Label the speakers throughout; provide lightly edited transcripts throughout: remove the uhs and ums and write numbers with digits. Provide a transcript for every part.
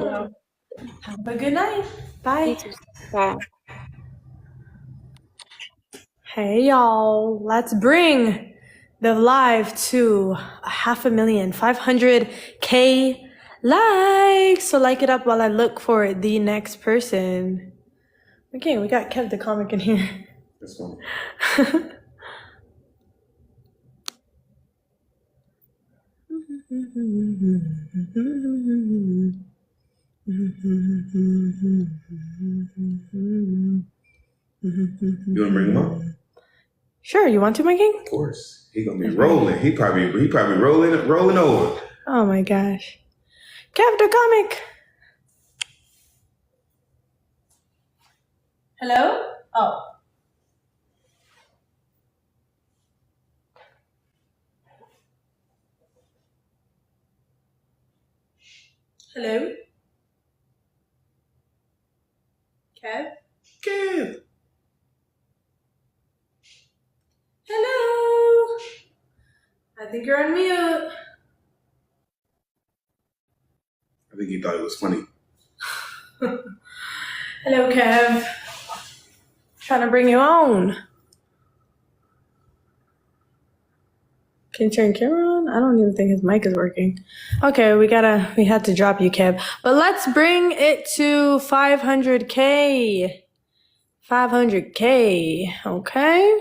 Speaker 1: Have a good night. Bye.
Speaker 2: Bye.
Speaker 1: Hey, y'all. Let's bring the live to 500,000, 500K likes. So like it up while I look for the next person. Okay, we got Kev the comic in here.
Speaker 3: This one. You wanna bring him up?
Speaker 1: Sure, you want to, my king?
Speaker 3: Of course. He gonna be rolling. He probably rolling over.
Speaker 1: Oh my gosh. Kev the comic. Hello? Oh. Hello? Kev?
Speaker 3: Kev.
Speaker 1: Hello? I think you're on mute.
Speaker 3: I think he thought it was funny.
Speaker 1: Hello, Kev. Trying to bring you on. Can you turn camera on? I don't even think his mic is working. Okay, we had to drop you, Kev. But let's bring it to 500K. 500K, okay?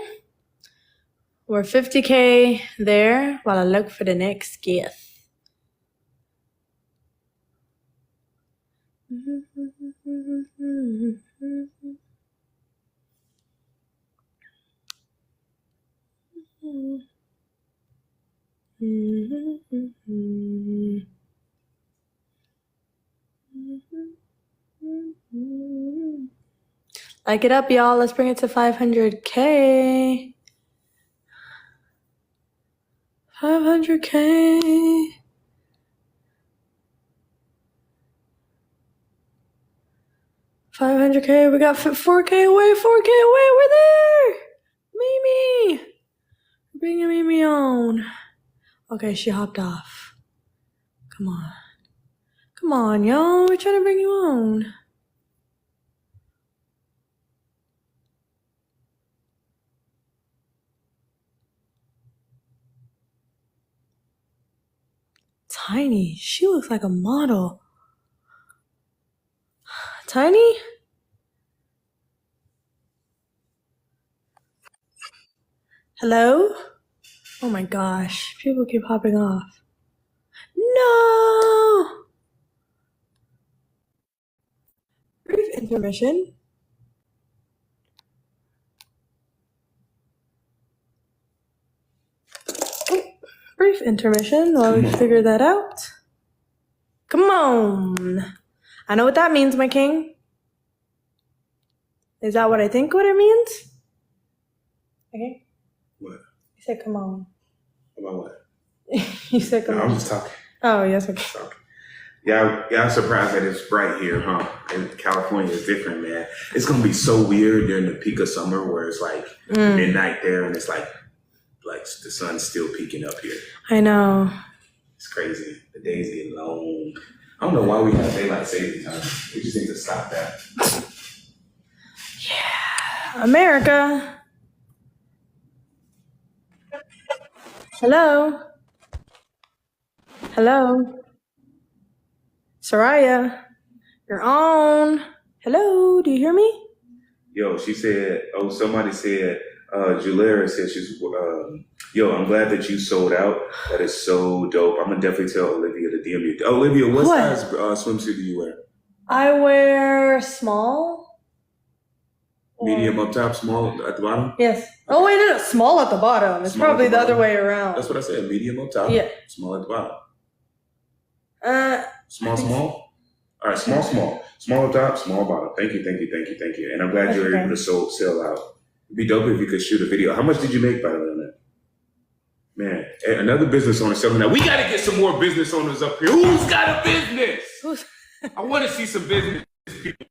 Speaker 1: We're 50K there while I look for the next guest. Like it up, y'all. Let's bring it to 500K. 500K. 500K. We got 4K away. 4K away. We're there. Mimi. Bring Mimi on. Okay, she hopped off. Come on. Come on, y'all. We're trying to bring you on. Tiny. She looks like a model. Tiny? Hello? Oh my gosh. People keep hopping off. No! Brief intermission. Brief intermission while we figure that out. Come on. I know what that means, my king. Is that what I think what it means? Okay.
Speaker 3: What?
Speaker 1: You said come on.
Speaker 3: About what?
Speaker 1: You said come
Speaker 3: No,
Speaker 1: on.
Speaker 3: I'm just talking.
Speaker 1: Oh, yes, okay.
Speaker 3: Talking. Yeah, I'm surprised that it's bright here, huh? And California is different, man. It's gonna be so weird during the peak of summer where it's like midnight there and it's like the sun's still peeking up here.
Speaker 1: I know.
Speaker 3: It's crazy. The days get long. I don't know why we have daylight saving time. We just need to stop that.
Speaker 1: Yeah. America. Hello? Hello? Soraya, you're on. Hello, do you hear me?
Speaker 3: Yo, she said, somebody said, Julera said yo, I'm glad that you sold out. That is so dope. I'm gonna definitely tell Olivia to DM you. Olivia, what size swimsuit do you wear?
Speaker 1: I wear small.
Speaker 3: Medium up top, small at the bottom?
Speaker 1: Yes. Oh, wait, no, small at the bottom. It's
Speaker 3: Small
Speaker 1: probably
Speaker 3: at the
Speaker 1: the other
Speaker 3: bottom.
Speaker 1: way around.
Speaker 3: That's what I said. Medium up top.
Speaker 1: Yeah.
Speaker 3: Small at the bottom.
Speaker 1: Small.
Speaker 3: All right, small. Small up top, small bottom. Thank you. And I'm glad you were able to sell out. It'd be dope if you could shoot a video. How much did you make, by the way, on that? Man, another business owner selling that. We got to get some more business owners up here. Who's got a business? I want to see some business people.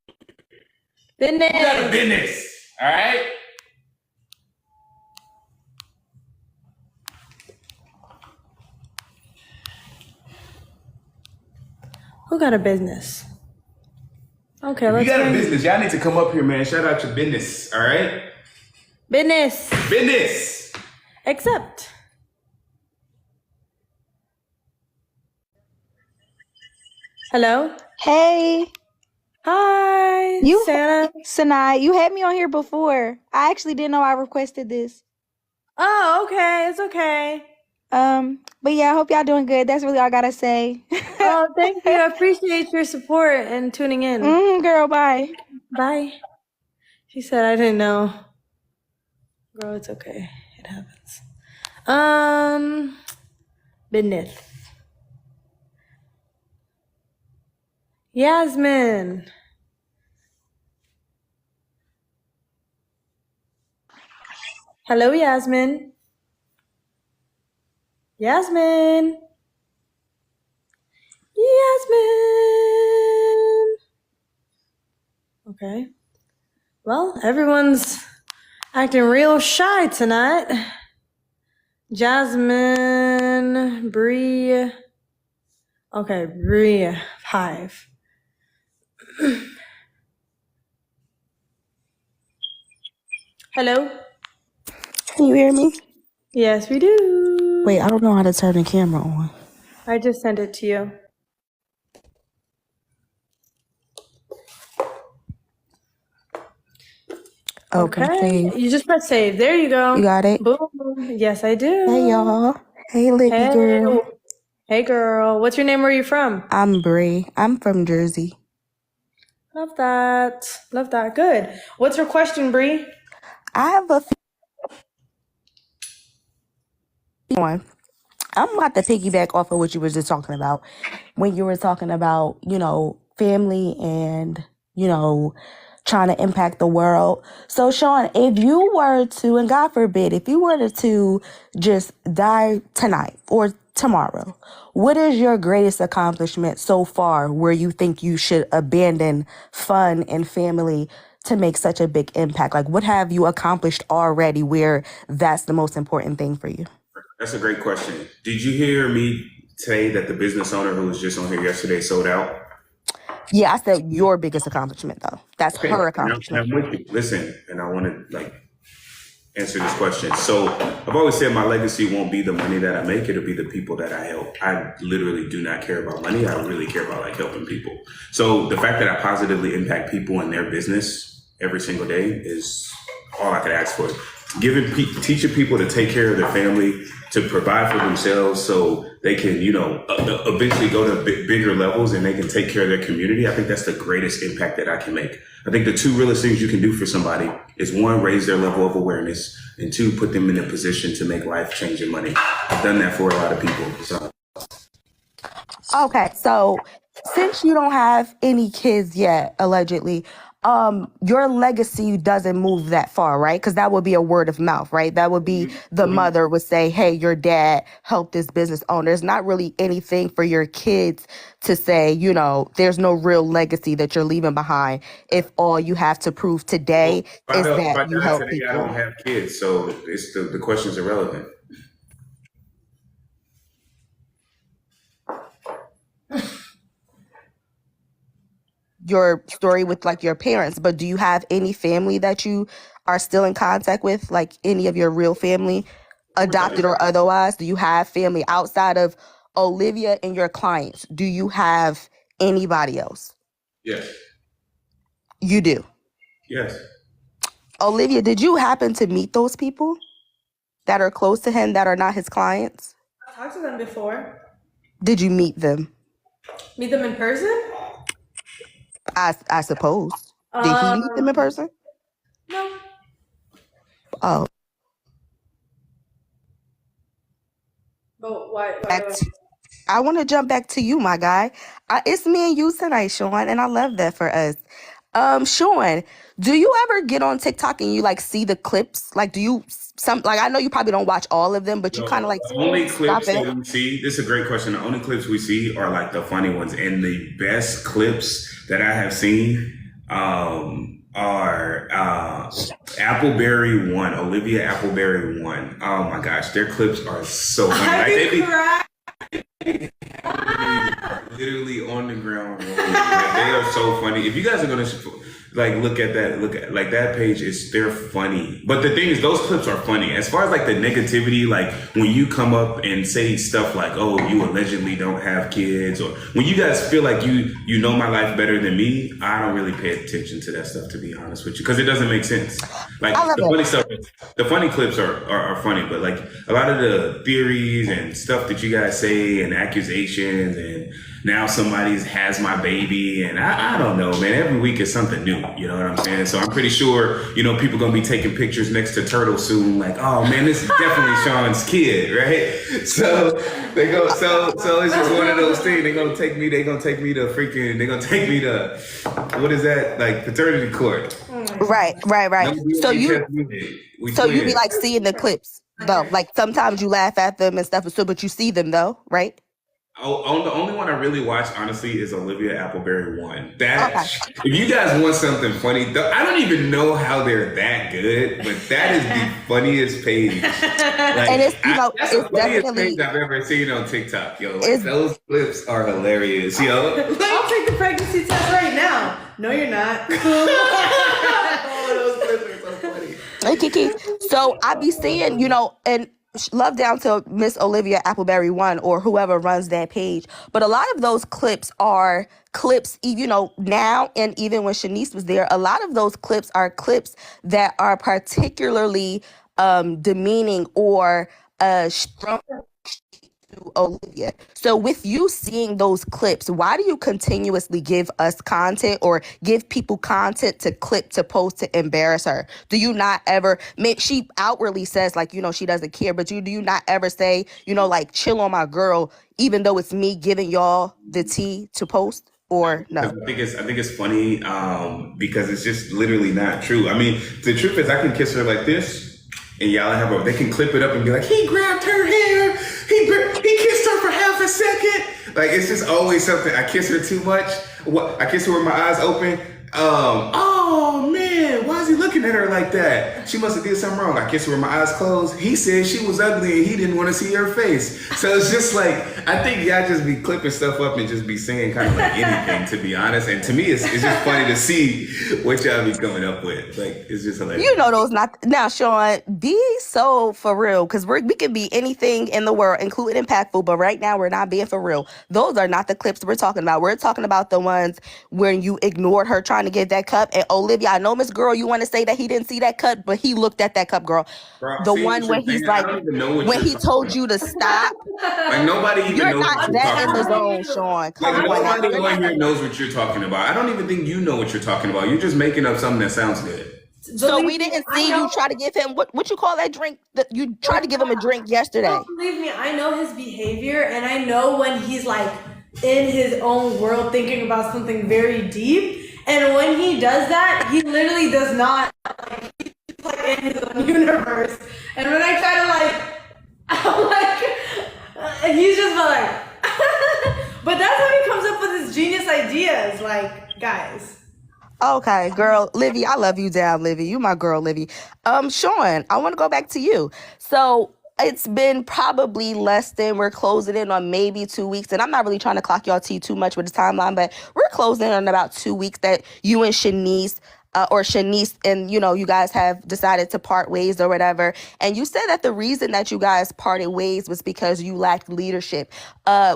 Speaker 1: Business.
Speaker 3: Who got a business? All right?
Speaker 1: Who got a business? Okay,
Speaker 3: If you
Speaker 1: let's
Speaker 3: got a
Speaker 1: bring
Speaker 3: business, y'all need to come up here, man. Shout out your business, all right?
Speaker 1: business.
Speaker 3: Business.
Speaker 1: Accept. Hello.
Speaker 2: Hey,
Speaker 1: Hi,
Speaker 2: you,
Speaker 1: Santa.
Speaker 2: Sanai, you had me on here before. I actually didn't know I requested this.
Speaker 1: Oh, okay. It's okay.
Speaker 2: But yeah, I hope y'all doing good. That's really all I gotta say.
Speaker 1: Oh, thank you. I appreciate your support and tuning in.
Speaker 2: Girl, bye.
Speaker 1: Bye. She said I didn't know. Girl, it's okay. It happens. Business. Yasmin. Hello, Yasmin. Yasmin. Yasmin. Okay. Well, everyone's acting real shy tonight. Jasmine, Bree. Okay, Bree, Hive. Hello?
Speaker 2: Can you hear me?
Speaker 1: Yes, we do.
Speaker 2: Wait, I don't know how to turn the camera on.
Speaker 1: I just sent it to you.
Speaker 2: Okay, save.
Speaker 1: You just press save. There you go.
Speaker 2: You got it?
Speaker 1: Boom. Yes, I do.
Speaker 2: Hey, y'all. Hey, Libby
Speaker 1: Hey.
Speaker 2: girl.
Speaker 1: Hey, girl. What's your name? Where are you from?
Speaker 2: I'm Bree. I'm from Jersey.
Speaker 1: Love that. Love that. Good. What's your question, Bree?
Speaker 2: I have a one. I'm about to piggyback off of what you were just talking about when you were talking about, family and, trying to impact the world. So, Sean, if you were to, and God forbid, if you were to just die tonight or tomorrow, what is your greatest accomplishment so far where you think you should abandon fun and family to make such a big impact? Like, what have you accomplished already where that's the most important thing for you?
Speaker 3: That's a great question. Did you hear me say that the business owner who was just on here yesterday sold out?
Speaker 2: Yeah, I said your biggest accomplishment, though. That's
Speaker 3: Okay,
Speaker 2: her
Speaker 3: and
Speaker 2: accomplishment.
Speaker 3: I'm with you. Listen, and I want to answer this question. So I've always said my legacy won't be the money that I make; it'll be the people that I help. I literally do not care about money. I really care about helping people. So the fact that I positively impact people in their business every single day is all I could ask for. Teaching people to take care of their family, to provide for themselves so they can, eventually go to bigger levels and they can take care of their community. I think that's the greatest impact that I can make. I think the two realest things you can do for somebody is one, raise their level of awareness, and two, put them in a position to make life-changing money. I've done that for a lot of people. So.
Speaker 2: Okay, so since you don't have any kids yet, allegedly, your legacy doesn't move that far, right? Because that would be a word of mouth, right? That would be the mother would say, hey, your dad helped this business owner. There's not really anything for your kids to say, there's no real legacy that you're leaving behind if all you have to prove today is that you help
Speaker 3: today,
Speaker 2: people.
Speaker 3: I don't have kids, so it's the question's irrelevant.
Speaker 2: Your story with your parents, but do you have any family that you are still in contact with, like any of your real family, adopted or otherwise? Do you have family outside of Olivia and your clients? Do you have anybody else?
Speaker 3: Yes.
Speaker 2: You do?
Speaker 3: Yes.
Speaker 2: Olivia, did you happen to meet those people that are close to him that are not his clients?
Speaker 1: I've talked to them before.
Speaker 2: Did you meet them?
Speaker 1: Meet them in person?
Speaker 2: I suppose. Did he meet them in person?
Speaker 1: No.
Speaker 2: Oh.
Speaker 1: But why
Speaker 2: I want to jump back to you, my guy. It's me and you tonight, Sean, and I love that for us. Sean, do you ever get on TikTok and you see the clips? Do you I know you probably don't watch all of them, but you kind of
Speaker 3: the only clips that we see, this is a great question. The only clips we see are the funny ones, and the best clips that I have seen are Appleberry One, OliviaAppleberry1. Oh my gosh, their clips are so funny. They are literally on the ground rolling. They are so funny. If you guys are gonna like look at like that page, they're funny. But the thing is, those clips are funny. As far as like the negativity, like when you come up and say stuff like, "Oh, you allegedly don't have kids," or when you guys feel like you know my life better than me, I don't really pay attention to that stuff, to be honest with you, because it doesn't make sense. Like the funny stuff, the funny clips are funny, but like a lot of the theories and stuff that you guys say and accusations and now somebody has my baby, and I don't know, man. Every week is something new, you know what I'm saying? So I'm pretty sure, you know, people gonna be taking pictures next to Turtle soon, like, oh man, this is definitely Sean's kid, right? So they go, so it's just one of those things. They're gonna take me to what is that? Like paternity court.
Speaker 2: Right. So you be like seeing the clips though. Like sometimes you laugh at them and stuff, but you see them though, right?
Speaker 3: Oh, the only one I really watch, honestly, is OliviaAppleberry222. If you guys want something funny, I don't even know how they're that good, but that is the funniest page. Like,
Speaker 2: and it's, you know,
Speaker 3: that's
Speaker 2: it's
Speaker 3: the funniest
Speaker 2: definitely
Speaker 3: page I've ever seen on TikTok, yo. Like, those clips are hilarious, yo.
Speaker 1: I'll take the pregnancy test right now. No, you're not.
Speaker 3: All of those clips are so funny.
Speaker 2: Hey, Kiki. So I be seeing, you know, and love down to Miss OliviaAppleberry1 or whoever runs that page. But a lot of those clips are clips, you know, now and even when Shanice was there, a lot of those clips are clips that are particularly demeaning or strong to Olivia. So with you seeing those clips, why do you continuously give us content or give people content to clip to post to embarrass her? Do you not ever, she outwardly says like, you know, she doesn't care, but do you not ever say, you know, like chill on my girl, even though it's me giving y'all the tea to post? Or no?
Speaker 3: I think it's funny because it's just literally not true. I mean, the truth is I can kiss her like this and y'all they can clip it up and be like, he grabbed her hair, he kissed her for half a second. Like, it's just always something. I kiss her too much. I kiss her with my eyes open. Oh man, why is he looking at her like that? She must have did something wrong. I kiss her with my eyes closed. He said she was ugly and he didn't want to see her face. So it's just like, I think y'all just be clipping stuff up and just be saying kind of like anything, to be honest. And to me, it's just funny to see what y'all be coming up with. Like, it's just hilarious.
Speaker 2: You know those not now, Sean. Be so for real, because we can be anything in the world, including impactful. But right now, we're not being for real. Those are not the clips we're talking about. We're talking about the ones when you ignored her trying to get that cup. And Olivia, I know, Miss Girl, you want to say that he didn't see that cup, but he looked at that cup, girl. The one where he's like, when he told you to stop.
Speaker 3: Like, nobody even knows what you're
Speaker 2: that
Speaker 3: talking
Speaker 2: in the
Speaker 3: about.
Speaker 2: zone, Sean.
Speaker 3: Like, nobody on here knows what you're talking about. I don't even think you know what you're talking about. You're just making up something that sounds good.
Speaker 2: So we didn't see you try to give him what you call that drink? You tried to give him a drink yesterday.
Speaker 1: Don't believe me, I know his behavior, and I know when he's like in his own world thinking about something very deep. And when he does that, he literally does not, like, he's like in his own universe. And when I try to like, I'm like, he's just like, but that's how he comes up with his genius ideas, like, guys.
Speaker 2: Okay, girl, Livy, I love you down, Livy. You my girl, Livy. Sean, I want to go back to you. So it's been probably less than, we're closing in on maybe 2 weeks. And I'm not really trying to clock y'all tea too much with the timeline, but we're closing in on about 2 weeks that you and Shanice and, you know, you guys have decided to part ways or whatever. And you said that the reason that you guys parted ways was because you lacked leadership.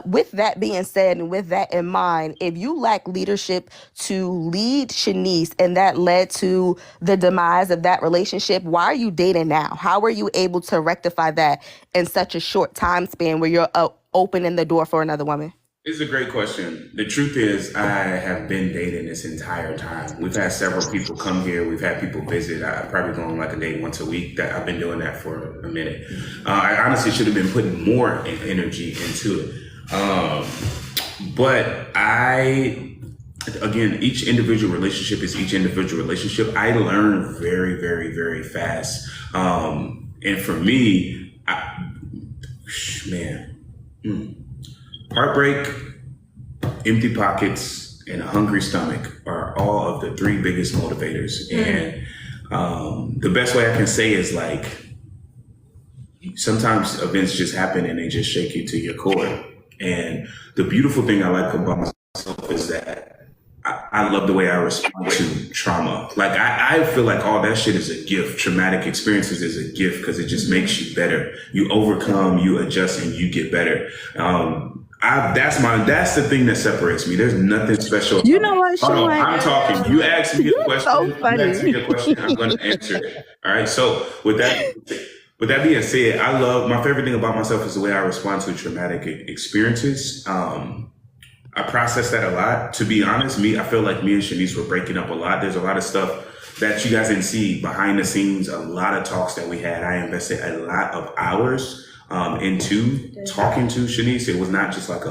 Speaker 2: With that being said, and with that in mind, if you lack leadership to lead Shanice and that led to the demise of that relationship, why are you dating now? How were you able to rectify that in such a short time span where you're opening the door for another woman?
Speaker 3: It's a great question. The truth is, I have been dating this entire time. We've had several people come here. We've had people visit. I probably go on like a date once a week. That I've been doing that for a minute. I honestly should have been putting more energy into it. But again, each individual relationship is each individual relationship. I learn very, very, very fast. And for me, heartbreak, empty pockets, and a hungry stomach are all of the three biggest motivators. And the best way I can say is, like, sometimes events just happen and they just shake you to your core. And the beautiful thing I like about myself is that I love the way I respond to trauma. Like I feel like all that shit is a gift. Traumatic experiences is a gift because it just makes you better. You overcome, you adjust, and you get better. That's the thing that separates me. There's nothing special.
Speaker 2: You know what, Sean?
Speaker 3: Hold on, I'm talking. You asked me a question.
Speaker 2: So funny.
Speaker 3: You asked me a question. I'm going to answer it. All right. So with that being said, my favorite thing about myself is the way I respond to traumatic experiences. I process that a lot. To be honest, I feel like me and Shanice were breaking up a lot. There's a lot of stuff that you guys didn't see behind the scenes, a lot of talks that we had. I invested a lot of hours into talking to Shanice. It was not just like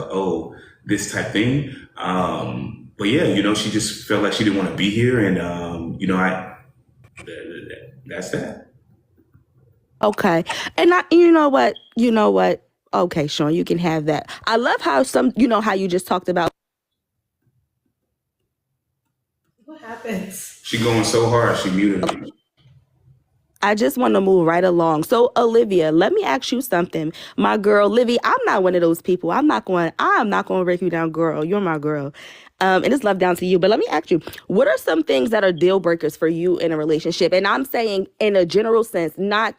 Speaker 3: this type thing. But yeah, she just felt like she didn't want to be here. And, that's that.
Speaker 2: Okay. And you know what? Okay, Sean, you can have that. I love how how you just talked about.
Speaker 1: What happens?
Speaker 3: She going so hard, she muted me.
Speaker 2: I just want to move right along. So, Olivia, let me ask you something. My girl, Livy, I'm not one of those people. I'm not going to break you down, girl. You're my girl. And it's love down to you. But let me ask you, what are some things that are deal breakers for you in a relationship? And I'm saying in a general sense, not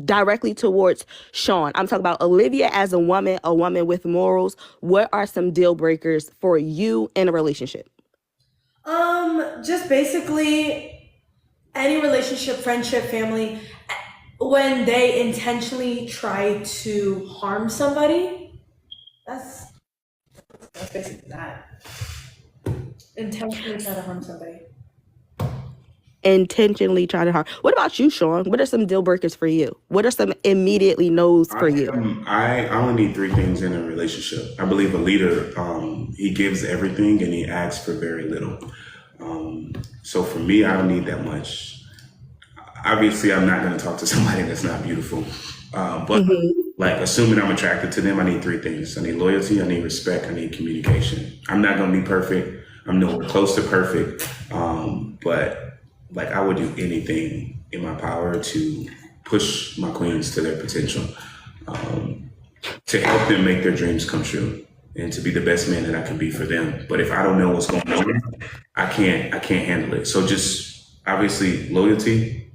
Speaker 2: directly towards Sean. I'm talking about Olivia as a woman with morals. What are some deal breakers for you in a relationship?
Speaker 1: Just basically any relationship, friendship, family, when they intentionally try to harm somebody, that's basically that. Intentionally try to harm somebody.
Speaker 2: Intentionally try to harm. What about you, Sean? What are some deal breakers for you? What are some immediately no's for you?
Speaker 3: I only need 3 things in a relationship. I believe a leader, he gives everything and he asks for very little. So for me, I don't need that much. Obviously, I'm not going to talk to somebody that's not beautiful. But like assuming I'm attracted to them, I need 3 things. I need loyalty, I need respect, I need communication. I'm not going to be perfect. I'm nowhere close to perfect. But like I would do anything in my power to push my queens to their potential, to help them make their dreams come true, and to be the best man that I can be for them. But if I don't know what's going on, I can't handle it. So just obviously loyalty,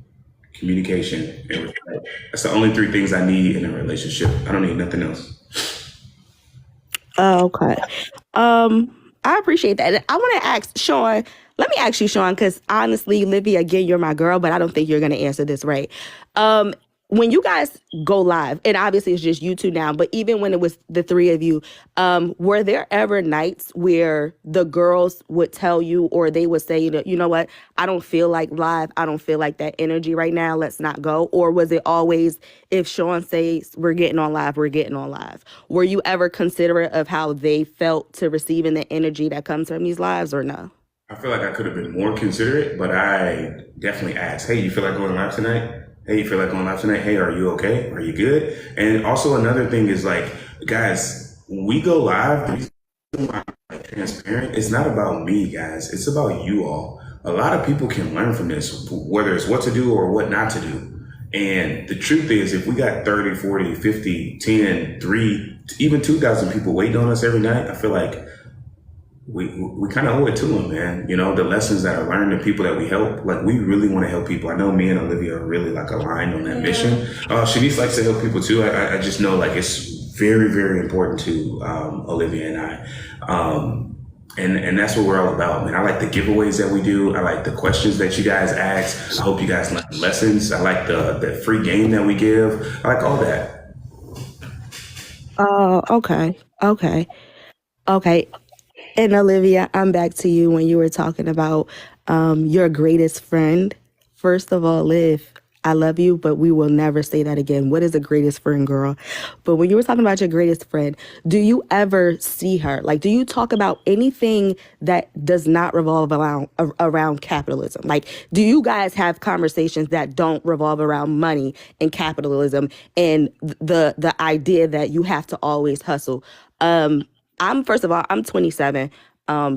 Speaker 3: communication, and respect. That's the only 3 things I need in a relationship. I don't need nothing else.
Speaker 2: Okay. I appreciate that. And I want to ask Sean, let me ask you, Sean, because honestly, Livy, again, you're my girl, but I don't think you're going to answer this right. When you guys go live, and obviously it's just you two now, but even when it was the 3 of you, were there ever nights where the girls would tell you, or they would say, you know what, I don't feel like live. I don't feel like that energy right now. Let's not go. Or was it always, if Sean says we're getting on live, we're getting on live? Were you ever considerate of how they felt to receiving the energy that comes from these lives, or no?
Speaker 3: I feel like I could have been more considerate, but I definitely asked, hey, you feel like going live tonight? Hey, you feel like going live tonight? Hey, are you okay? Are you good? And also another thing is like, guys, when we go live, transparent. It's not about me, guys. It's about you all. A lot of people can learn from this, whether it's what to do or what not to do. And the truth is, if we got 30, 40, 50, 10, 3, even 2,000 people waiting on us every night, I feel like we kind of owe it to them, man. The lessons that are learned, the people that we help, like we really want to help people. I know me and Olivia are really like aligned on that mission. Shanice likes to help people too. I just know like it's very, very important to Olivia and I. And that's what we're all about, man. I like the giveaways that we do. I like the questions that you guys ask. I hope you guys learn lessons. I like the free game that we give. I like all that.
Speaker 2: Oh, okay. And Olivia, I'm back to you when you were talking about your greatest friend. First of all, Liv, I love you, but we will never say that again. What is a greatest friend, girl? But when you were talking about your greatest friend, do you ever see her? Like, do you talk about anything that does not revolve around capitalism? Like, do you guys have conversations that don't revolve around money and capitalism and the idea that you have to always hustle? First of all, I'm 27.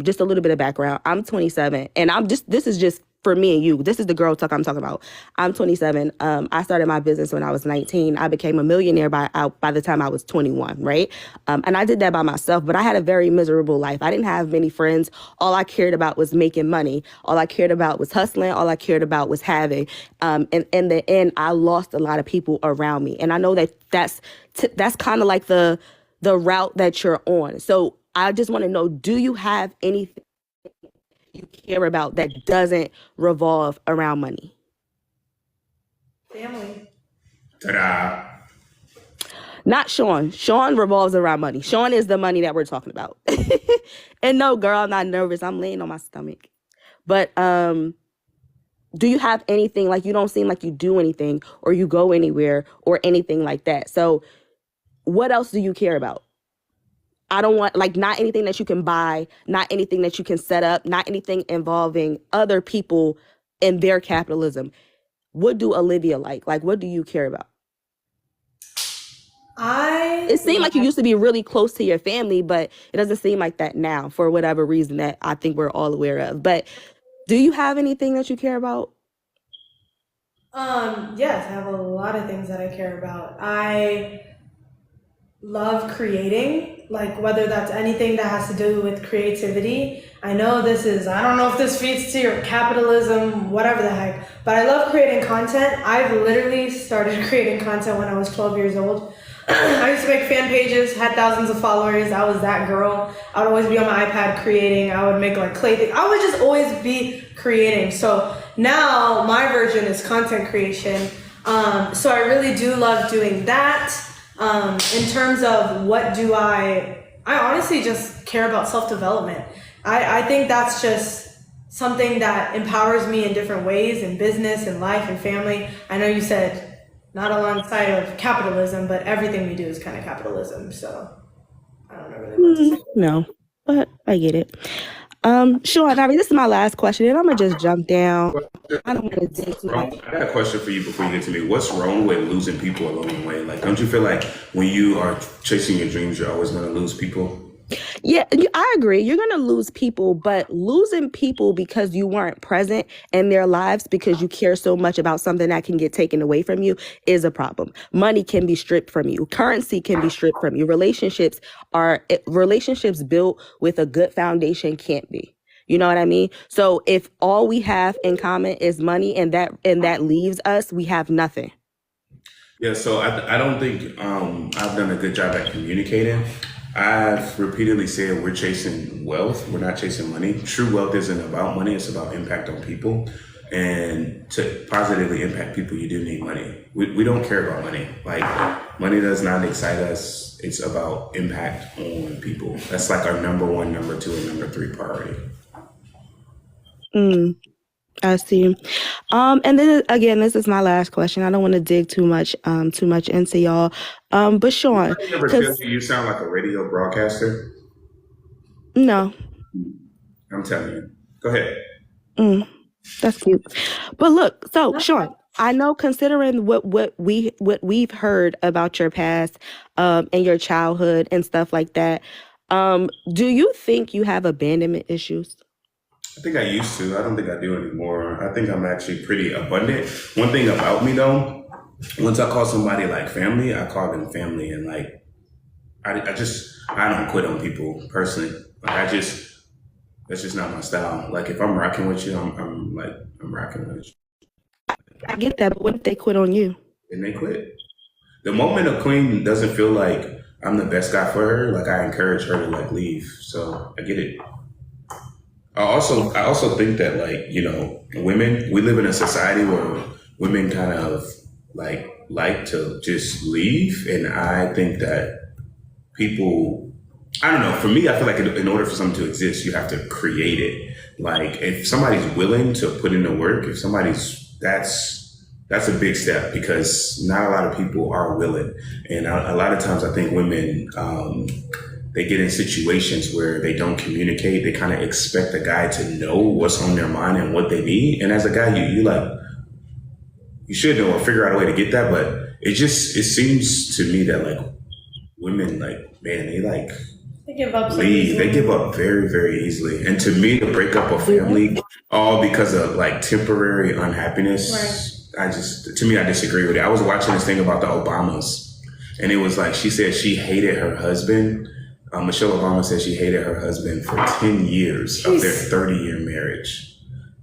Speaker 2: Just a little bit of background. I'm 27 and this is just for me and you, this is the girl talk I'm talking about. I'm 27. I started my business when I was 19. I became a millionaire by the time I was 21, right? And I did that by myself, but I had a very miserable life. I didn't have many friends. All I cared about was making money. All I cared about was hustling. All I cared about was having. And in the end, I lost a lot of people around me. And I know that's kind of like the route that you're on. So I just want to know, do you have anything you care about that doesn't revolve around money?
Speaker 1: Family.
Speaker 3: Ta-da.
Speaker 2: Not Sean. Sean revolves around money. Sean is the money that we're talking about. And no, girl, I'm not nervous. I'm laying on my stomach. But do you have anything, like, you don't seem like you do anything or you go anywhere or anything like that. So what else do you care about? I don't want, like, not anything that you can buy, not anything that you can set up, not anything involving other people and their capitalism. What do Olivia like? Like, what do you care about? It seemed like you used to be really close to your family, but it doesn't seem like that now for whatever reason that I think we're all aware of. But do you have anything that you care about?
Speaker 1: Yes, I have a lot of things that I care about. I love creating, like whether that's anything that has to do with creativity. I know I don't know if this feeds to your capitalism, whatever the heck, but I love creating content. I've literally started creating content when I was 12 years old. I used to make fan pages, had thousands of followers. I was that girl. I would always be on my iPad creating. I would make like clay things. I would just always be creating. So now my version is content creation. So I really do love doing that. In terms of what do I honestly just care about self-development. I think that's just something that empowers me in different ways in business and life and family. I know you said not alongside of capitalism, but everything we do is kind of capitalism. So I don't know really what to say.
Speaker 2: No, but I get it. Sean, I mean, this is my last question, and I'm gonna just jump down. I don't want to dig too much.
Speaker 3: I got a question for you before you get to me. What's wrong with losing people along the way? Like, don't you feel like when you are chasing your dreams, you're always going to lose people?
Speaker 2: Yeah, I agree. You're going to lose people, but losing people because you weren't present in their lives because you care so much about something that can get taken away from you is a problem. Money can be stripped from you. Currency can be stripped from you. Relationships built with a good foundation can't be. You know what I mean? So if all we have in common is money and that leaves us, we have nothing.
Speaker 3: Yeah, so I don't think I've done a good job at communicating. I've repeatedly said we're chasing wealth. We're not chasing money. True wealth isn't about money. It's about impact on people. And to positively impact people, you do need money. We don't care about money. Like, money does not excite us. It's about impact on people. That's like our number one, number two, and number three priority.
Speaker 2: I see. And then again, this is my last question. I don't want to dig too much into y'all. But Sean,
Speaker 3: You sound like a radio broadcaster.
Speaker 2: No,
Speaker 3: I'm telling you. Go ahead.
Speaker 2: that's cute. But look, so Sean, I know considering what we've heard about your past, and your childhood and stuff like that, do you think you have abandonment issues?
Speaker 3: I think I used to. I don't think I do anymore. I think I'm actually pretty abundant. One thing about me though, once I call somebody like family, I call them family, and like I don't quit on people personally. Like that's just not my style. Like if I'm rocking with you, I'm rocking with you.
Speaker 2: I get that, but what if they quit on you?
Speaker 3: And they quit. The moment a queen doesn't feel like I'm the best guy for her, like I encourage her to like leave. So I get it. I also think that, like, you know, women, we live in a society where women kind of like to just leave. And I think that people, I don't know, for me, I feel like in order for something to exist, you have to create it. Like if somebody's willing to put in the work, that's a big step, because not a lot of people are willing. And a lot of times I think women, they get in situations where they don't communicate. They kind of expect a guy to know what's on their mind and what they need. And as a guy, you should know or figure out a way to get that. But it seems to me that like women, like, man,
Speaker 1: They give up so
Speaker 3: leave. They
Speaker 1: easily.
Speaker 3: give up very, very easily. And to me, to break up a family all because of like temporary unhappiness, I disagree with it. I was watching this thing about the Obamas, and it was like she said she hated her husband. Michelle Obama said she hated her husband for 10 years of their 30-year marriage.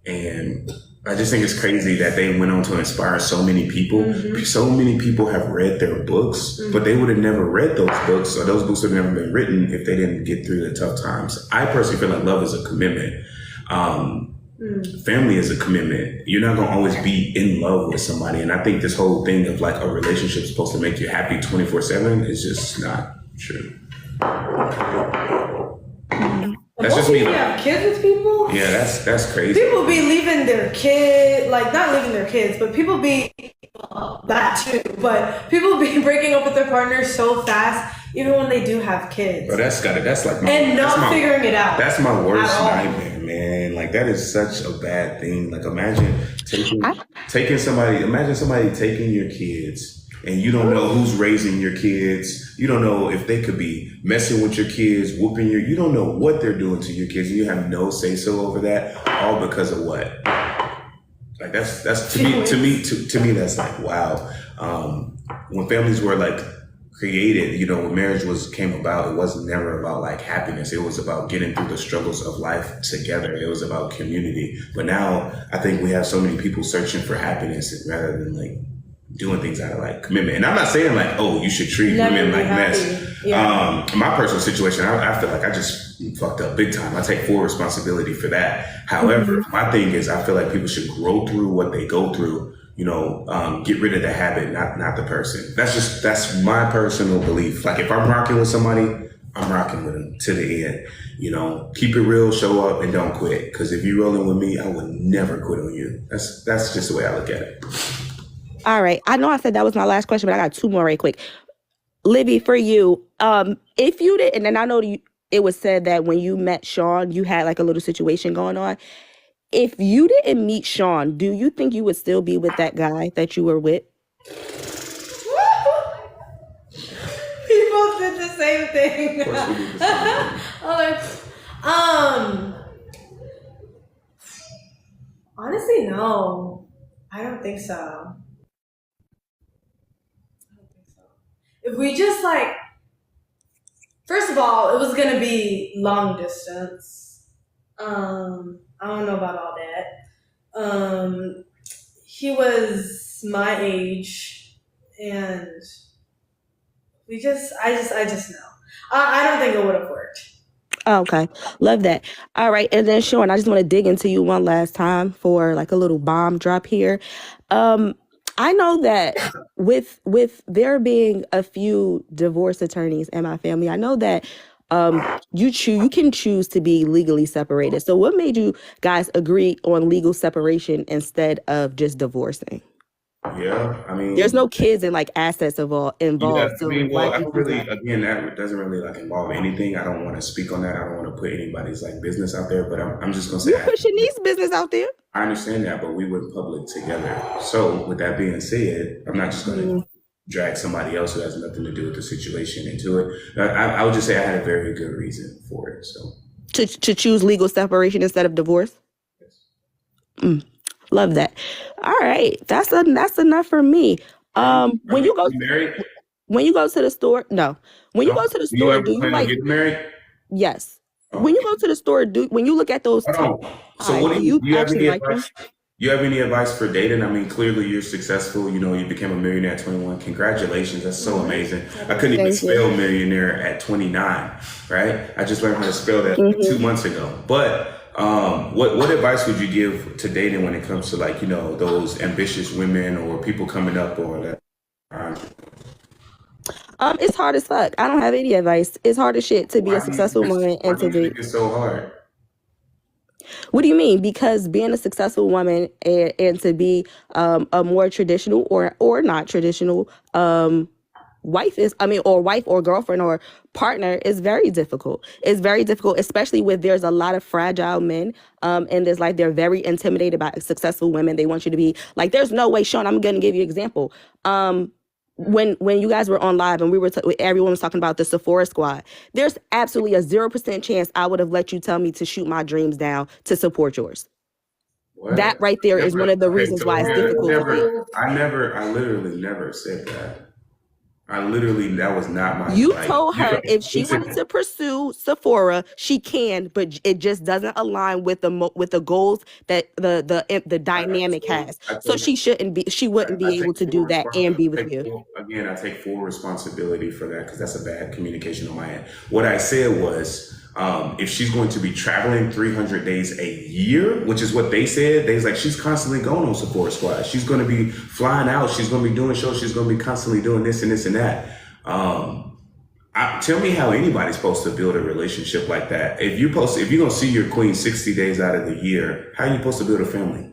Speaker 3: And I just think it's crazy that they went on to inspire so many people. Mm-hmm. So many people have read their books, but they would have never read those books, or those books would have never been written if they didn't get through the tough times. I personally feel like love is a commitment. Family is a commitment. You're not going to always be in love with somebody. And I think this whole thing of like a relationship is supposed to make you happy 24/7 is just not true. That's just me.
Speaker 1: You have kids with people?
Speaker 3: Yeah, that's crazy.
Speaker 1: People be leaving their kid, like not leaving their kids, but people be that too. But people be breaking up with their partners so fast, even when they do have kids.
Speaker 3: But that's like my,
Speaker 1: and not figuring it out.
Speaker 3: That's my worst nightmare, man. Like that is such a bad thing. Like imagine somebody taking your kids. And you don't know who's raising your kids. You don't know if they could be messing with your kids, you don't know what they're doing to your kids. And you have no say so over that, all because of what? Like that's to me, that's like, wow. When families were like created, when marriage came about, it was never about like happiness. It was about getting through the struggles of life together. It was about community. But now I think we have so many people searching for happiness rather than like doing things out of like commitment. And I'm not saying like, oh, you should treat women like mess. Yeah. My personal situation, I feel like I just fucked up big time. I take full responsibility for that. However, my thing is I feel like people should grow through what they go through, get rid of the habit, not the person. That's my personal belief. Like if I'm rocking with somebody, I'm rocking with them to the end. Keep it real, show up, and don't quit. Because if you're rolling with me, I would never quit on you. That's just the way I look at it.
Speaker 2: All right. I know I said that was my last question, but I got two more right quick. Livy, for you, if you did, and then I know it was said that when you met Sean, you had like a little situation going on. If you didn't meet Sean, do you think you would still be with that guy that you were with?
Speaker 1: We both did the same thing. Honestly, no. I don't think so. If we just like, first of all, it was gonna be long distance. I don't know about all that. He was my age, and I just know. I don't think it would have worked.
Speaker 2: Okay. Love that. All right. And then Sean, I just want to dig into you one last time for like a little bomb drop here. I know that with there being a few divorce attorneys in my family, I know that you can choose to be legally separated. So what made you guys agree on legal separation instead of just divorcing?
Speaker 3: Yeah, I mean,
Speaker 2: there's no kids and like assets involved.
Speaker 3: Yeah, I don't really, again, that doesn't really like involve anything. I don't want to speak on that. I don't want to put anybody's like business out there, but I'm just gonna say
Speaker 2: you're pushing these business out there.
Speaker 3: I understand that, but we went public together. So with that being said, I'm not just gonna drag somebody else who has nothing to do with the situation into it. I would just say I had a very good reason for it. So
Speaker 2: to choose legal separation instead of divorce. Yes. Love that. All right, that's enough for me. When you go to the store, no. When you go to the store, do you like getting married? Yes. Oh. When you go to the store, when you look at those,
Speaker 3: so what do you have any advice? You have any advice for dating? I mean, clearly you're successful. You became a millionaire at 21. Congratulations. That's so amazing. I couldn't even spell millionaire at 29, right? I just learned how to spell that 2 months ago. But what advice would you give to dating when it comes to like, those ambitious women or people coming up or that?
Speaker 2: It's hard as fuck. I don't have any advice. It's hard as shit to be a successful woman and to be.
Speaker 3: It's so hard.
Speaker 2: What do you mean? Because being a successful woman and to be a more traditional or not traditional wife or girlfriend or partner is very difficult. It's very difficult, especially with there's a lot of fragile men and there's like they're very intimidated by successful women. They want you to be like, there's no way, Sean, I'm going to give you an example. when you guys were on live and we were everyone was talking about the Sephora squad, there's absolutely a 0% chance I would have let you tell me to shoot my dreams down to support yours.
Speaker 3: What?
Speaker 2: That right there is one of the reasons why it's difficult for me.
Speaker 3: I literally never said that. That was not my.
Speaker 2: You told her if she wanted to pursue Sephora, she can, but it just doesn't align with the goals that the dynamic has. So she wouldn't be able to do that and be with you.
Speaker 3: Again, I take full responsibility for that because that's a bad communication on my end. What I said was, if she's going to be traveling 300 days a year, which is what they said, they was like, she's constantly going on Sephora Squad. She's going to be flying out. She's going to be doing shows. She's going to be constantly doing this and this and that. Tell me how anybody's supposed to build a relationship like that. If you're going to see your queen 60 days out of the year, how are you supposed to build a family?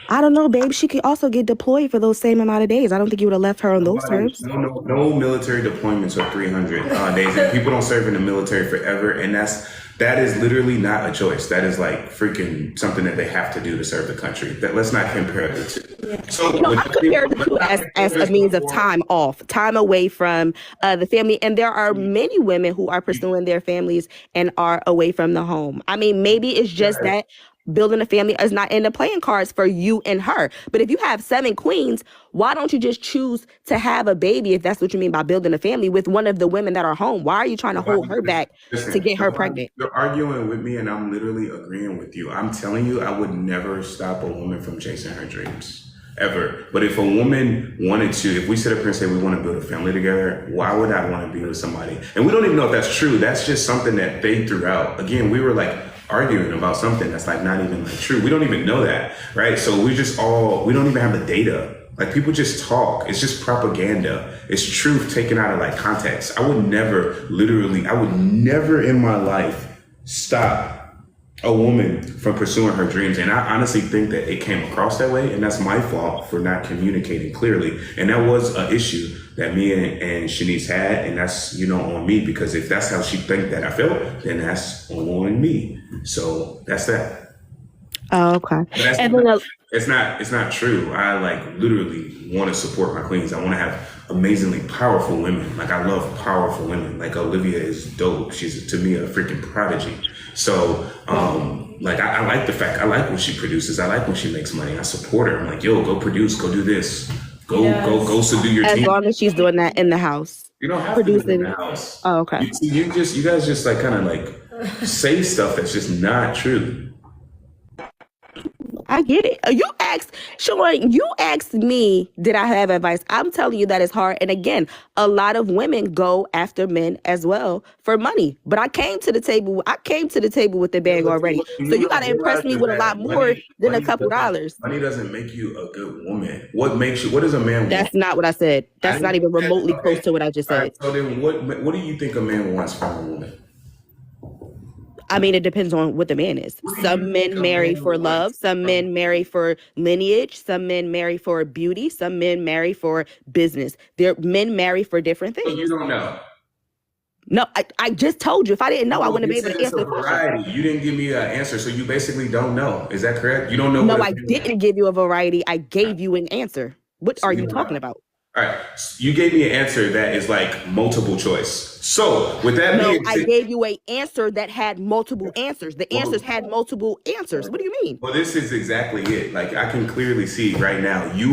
Speaker 2: I don't know, babe. She could also get deployed for those same amount of days. I don't think you would have left her on those terms.
Speaker 3: No military deployments are 300 days. And people don't serve in the military forever. And that is literally not a choice. That is like freaking something that they have to do to serve the country. Let's not compare the two.
Speaker 2: Yeah. So I compare the two as a means of time off, time away from the family. And there are many women who are pursuing their families and are away from the home. I mean, maybe it's just that building a family is not in the playing cards for you and her. But if you have 7 queens, why don't you just choose to have a baby, if that's what you mean by building a family, with one of the women that are home? Why are you trying to hold her back to get her pregnant?
Speaker 3: You're arguing with me and I'm literally agreeing with you. I'm telling you, I would never stop a woman from chasing her dreams. Ever. But if a woman wanted to, if we sit up here and say we want to build a family together, why would I want to be with somebody? And we don't even know if that's true. That's just something that they threw out. Again, we were like arguing about something that's like not even like true. We don't even know that, right? So we don't even have the data. Like people just talk. It's just propaganda. It's truth taken out of like context. I would never in my life stop a woman from pursuing her dreams. And I honestly think that it came across that way. And that's my fault for not communicating clearly. And that was an issue that me and Shanice had. And that's, on me, because if that's how she think that I felt, then that's on me. So that's that.
Speaker 2: Oh, okay.
Speaker 3: It's not true. I literally want to support my queens. I want to have amazingly powerful women. Like I love powerful women. Like Olivia is dope. She's to me a freaking prodigy. So I like the fact, I like when she produces. I like when she makes money. I support her. I'm like, yo, go produce, go do this. Go subdue your team.
Speaker 2: As long as she's doing that in the house.
Speaker 3: You don't have to do it in the house.
Speaker 2: Oh, okay.
Speaker 3: You guys just like kind of like say stuff that's just not true.
Speaker 2: I get it. You asked me, did I have advice? I'm telling you that it's hard. And again, a lot of women go after men as well for money. But I came to the table with the bag already. So you got to impress me with a lot more than a couple dollars.
Speaker 3: Money doesn't make you a good woman. What does a man want?
Speaker 2: That's not what I said. That's not even remotely close to what I just said.
Speaker 3: Right, so then what do you think a man wants from a woman?
Speaker 2: I mean, it depends on what the man is. Some men marry for love. Some men marry for lineage. Some men marry for beauty. Some men marry for business. Men marry for different things.
Speaker 3: So you don't know?
Speaker 2: No, I just told you. If I didn't know, I wouldn't be able to answer the question.
Speaker 3: You didn't give me an answer, so you basically don't know. Is that correct? You don't know?
Speaker 2: No, I didn't give you a variety. I gave you an answer. What are you talking about?
Speaker 3: All right, you gave me an answer that is like multiple choice. So with that being
Speaker 2: said, I gave you an answer that had multiple answers. The answers had multiple answers. What do you mean?
Speaker 3: Well, this is exactly it. Like I can clearly see right now, you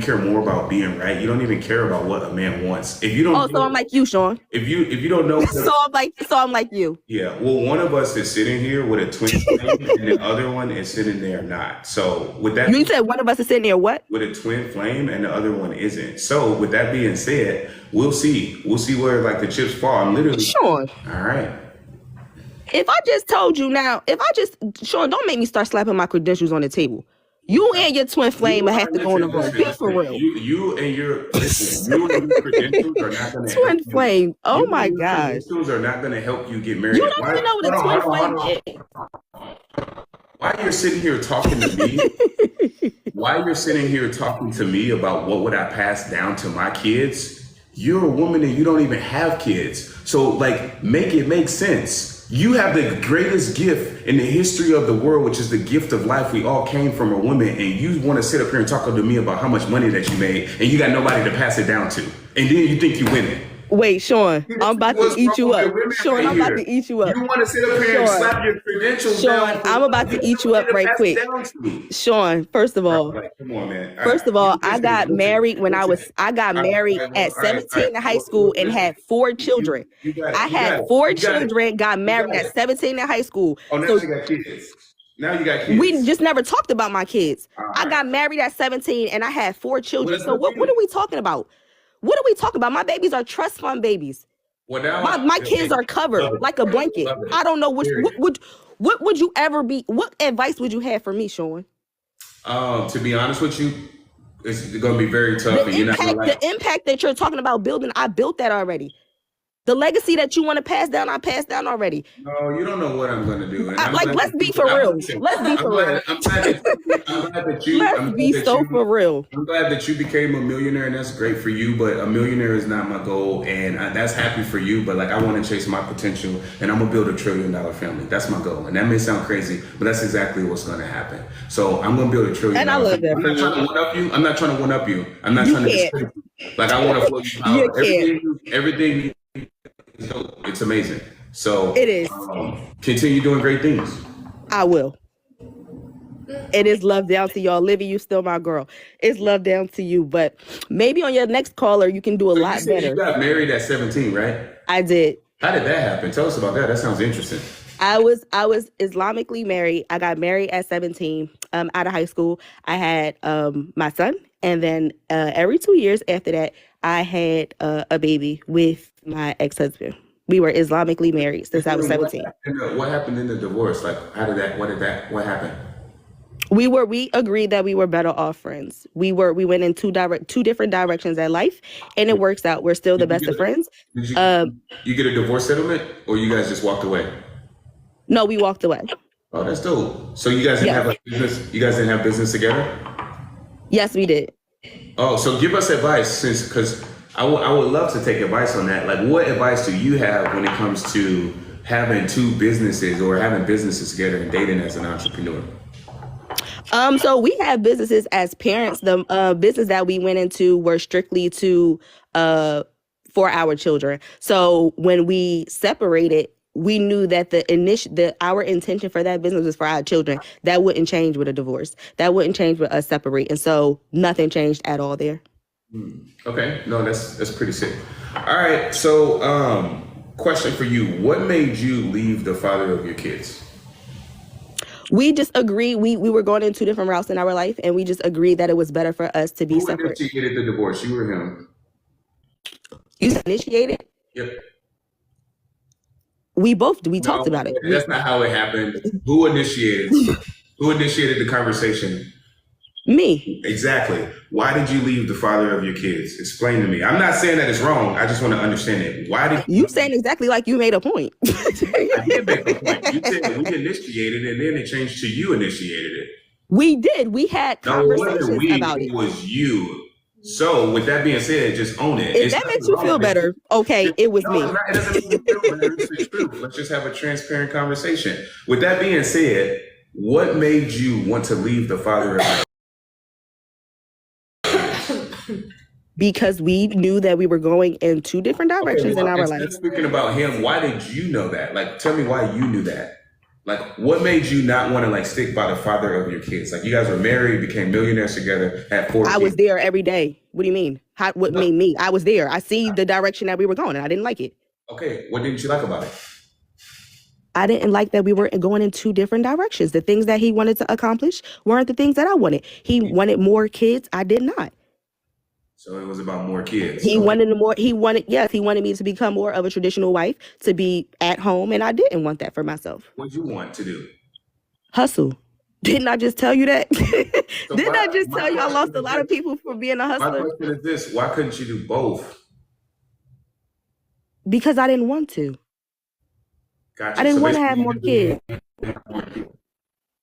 Speaker 3: care more about being right. You don't even care about what a man wants. If you don't,
Speaker 2: so I'm like you, Sean.
Speaker 3: If you don't know,
Speaker 2: so I'm like you.
Speaker 3: Yeah. Well, one of us is sitting here with a twin flame, and the other one is sitting there not. So with that,
Speaker 2: you said one of us is sitting there what?
Speaker 3: With a twin flame, and the other one isn't. So with that being said, we'll see where like the chips fall. I'm literally
Speaker 2: Sean.
Speaker 3: All right.
Speaker 2: If I just told you now, Sean, don't make me start slapping my credentials on the table. You and your twin flame will have to go in the room. Be for real.
Speaker 3: You and your credentials are not going to
Speaker 2: twin flame. Oh my gosh.
Speaker 3: Credentials are not going to help you get married.
Speaker 2: You don't even know what a twin flame is.
Speaker 3: Why you're sitting here talking to me? Why you're sitting here talking to me about what would I pass down to my kids? You're a woman and you don't even have kids. So like make it make sense. You have the greatest gift in the history of the world, which is the gift of life. We all came from a woman, and you want to sit up here and talk to me about how much money that you made, and you got nobody to pass it down to, and then you think you winning.
Speaker 2: Wait, Sean, I'm about to eat you up. Sean, I'm about to eat you up.
Speaker 3: You want to sit up here and slap your credentials down?
Speaker 2: Sean, I'm about to eat you up right quick. Sean, first of all,
Speaker 3: come on, man.
Speaker 2: First of all, I got married at 17 in high school and had 4 children. I had 4 children, got married at 17 in high school.
Speaker 3: Oh, now you got kids. Now you got kids.
Speaker 2: We just never talked about my kids. I got married at 17 and I had 4 children. So what are we talking about? What are we talking about? My babies are trust fund babies.
Speaker 3: Well, now
Speaker 2: my kids are covered like a blanket. I don't know what would you ever be? What advice would you have for me, Sean?
Speaker 3: To be honest with you, it's going to be very tough.
Speaker 2: The impact that you're talking about building, I built that already. The legacy that you want to pass down, I passed down already.
Speaker 3: No, you don't know what I'm going to do.
Speaker 2: Let's be for real. Let's be for real.
Speaker 3: I'm glad that you.
Speaker 2: Let's be so for real.
Speaker 3: I'm glad that you became a millionaire, and that's great for you. But a millionaire is not my goal, and that's happy for you. But like, I want to chase my potential, and I'm gonna build $1 trillion family. That's my goal, and that may sound crazy, but that's exactly what's going to happen. So I'm gonna build $1 trillion.
Speaker 2: And I love that.
Speaker 3: I'm not trying to one up you. I'm not trying to one up you. I'm not trying to discredit you. Like, I want to flow you out. Everything. It's amazing. So
Speaker 2: it is.
Speaker 3: Continue doing great things.
Speaker 2: I will. It is love down to y'all. Livy, you still my girl. It's love down to you. But maybe on your next caller, you can do a lot better.
Speaker 3: You got married at 17, right?
Speaker 2: I did.
Speaker 3: How did that happen? Tell us about that. That sounds interesting.
Speaker 2: I was Islamically married. I got married at 17 out of high school. I had my son. And then every 2 years after that, I had a baby with my ex-husband. We were Islamically married since I was 17.
Speaker 3: What happened in the divorce? Like, what happened?
Speaker 2: We agreed that we were better off friends. We went in two different directions at life, and it works out. We're still the best of friends.
Speaker 3: Did you get a divorce settlement, or you guys just walked away?
Speaker 2: No, we walked away.
Speaker 3: Oh, that's dope. So you guys didn't have business. You guys didn't have business together?
Speaker 2: Yes, we did.
Speaker 3: Oh, so give us advice, because I would love to take advice on that. Like, what advice do you have when it comes to having 2 businesses or having businesses together and dating as an entrepreneur?
Speaker 2: So we have businesses as parents. The business that we went into were strictly for our children. So when we separated, we knew that our intention for that business was for our children. That wouldn't change with a divorce. That wouldn't change with us separating. So nothing changed at all there.
Speaker 3: Okay. No, that's pretty sick. All right. So, question for you. What made you leave the father of your kids?
Speaker 2: We just agreed. We were going in 2 different routes in our life, and we just agreed that it was better for us to be separate.
Speaker 3: Who initiated the divorce? You or him?
Speaker 2: You initiated?
Speaker 3: Yep.
Speaker 2: We talked about it.
Speaker 3: That's not how it happened. Who initiated? Who initiated the conversation?
Speaker 2: Me.
Speaker 3: Exactly. Why did you leave the father of your kids? Explain to me. I'm not saying that it's wrong. I just want to understand it. Why did
Speaker 2: you saying exactly like you made a point?
Speaker 3: I did make a point. You said we initiated it, and then it changed to you initiated it.
Speaker 2: We did. We had conversations about it.
Speaker 3: It was you. So with that being said, just own it.
Speaker 2: If that makes you feel better, okay, it was me.
Speaker 3: It doesn't make you feel better. It's true. Let's just have a transparent conversation. With that being said, what made you want to leave the father of your
Speaker 2: Because we knew that we were going in 2 different directions in our life.
Speaker 3: Speaking about him, why did you know that? Like, tell me why you knew that. Like, what made you not want to like stick by the father of your kids? Like, you guys were married, became millionaires together, had 4 kids.
Speaker 2: I was there every day. What do you mean? What made me? I was there. I see the direction that we were going, and I didn't like it.
Speaker 3: Okay, what didn't you like about it?
Speaker 2: I didn't like that we were going in 2 different directions. The things that he wanted to accomplish weren't the things that I wanted. He wanted more kids. I did not.
Speaker 3: So it was about more kids.
Speaker 2: He wanted me to become more of a traditional wife, to be at home, and I didn't want that for myself.
Speaker 3: What did you want to do?
Speaker 2: Hustle. Didn't I just tell you that? Didn't I just tell you I lost a lot of people for being a hustler?
Speaker 3: My question is this: why couldn't you do both?
Speaker 2: Because I didn't want to.
Speaker 3: Gotcha.
Speaker 2: I didn't want to have more kids.
Speaker 3: You didn't want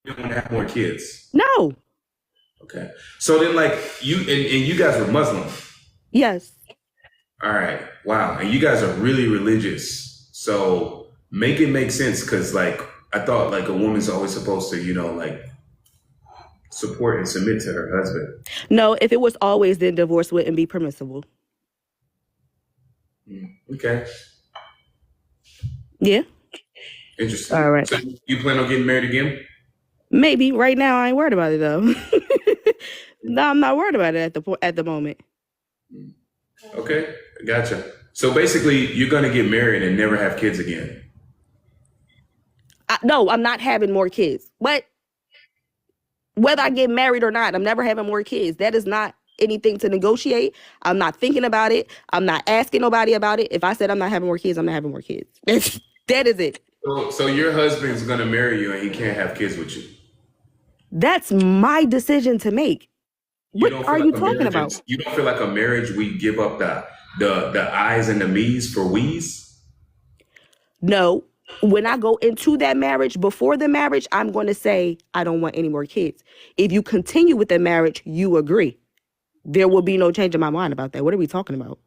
Speaker 3: to have more kids.
Speaker 2: No.
Speaker 3: Okay. So then, like, you and you guys were Muslim.
Speaker 2: Yes.
Speaker 3: All right. Wow. And you guys are really religious. So make it make sense, because like I thought like a woman's always supposed to, like support and submit to her husband.
Speaker 2: No, if it was always, then divorce wouldn't be permissible.
Speaker 3: Okay.
Speaker 2: Yeah.
Speaker 3: Interesting.
Speaker 2: All right.
Speaker 3: So you plan on getting married again?
Speaker 2: Maybe. Right now, I ain't worried about it though. No, I'm not worried about it at the moment.
Speaker 3: Okay, gotcha. So basically, you're gonna get married and never have kids again.
Speaker 2: No, I'm not having more kids. But whether I get married or not, I'm never having more kids. That is not anything to negotiate. I'm not thinking about it. I'm not asking nobody about it. If I said I'm not having more kids, I'm not having more kids. That is it.
Speaker 3: So your husband's gonna marry you and he can't have kids with you.
Speaker 2: That's my decision to make. What are you talking about?
Speaker 3: You don't feel like a marriage we give up the I's and the me's for we's?
Speaker 2: No. When I go into that marriage, before the marriage, I'm going to say, I don't want any more kids. If you continue with the marriage, you agree. There will be no change in my mind about that. What are we talking about?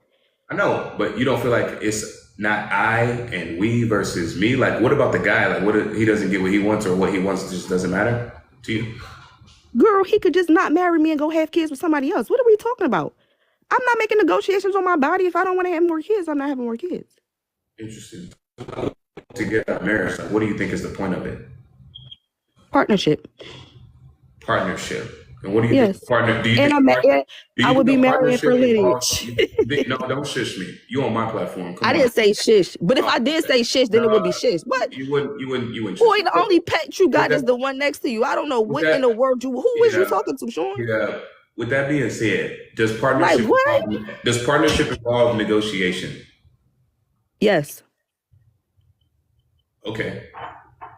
Speaker 3: I know, but you don't feel like it's not I and we versus me? Like, what about the guy? Like, what if he doesn't get what he wants, or what he wants just doesn't matter to you?
Speaker 2: Girl, he could just not marry me and go have kids with somebody else. What are we talking about? I'm not making negotiations on my body. If I don't want to have more kids, I'm not having more kids.
Speaker 3: Interesting. To get a marriage, like, what do you think is the point of it?
Speaker 2: Partnership.
Speaker 3: And what do you think? Partner? Do you think
Speaker 2: I would be marrying for lineage.
Speaker 3: No, don't shush me. You on my platform.
Speaker 2: I didn't say shish, but if I did say shish, then it would be shish. But
Speaker 3: you wouldn't.
Speaker 2: Boy, the only pet you got is the one next to you. I don't know what in the world who was you talking to, Sean?
Speaker 3: Yeah. With that being said, does partnership involve negotiation?
Speaker 2: Yes.
Speaker 3: Okay.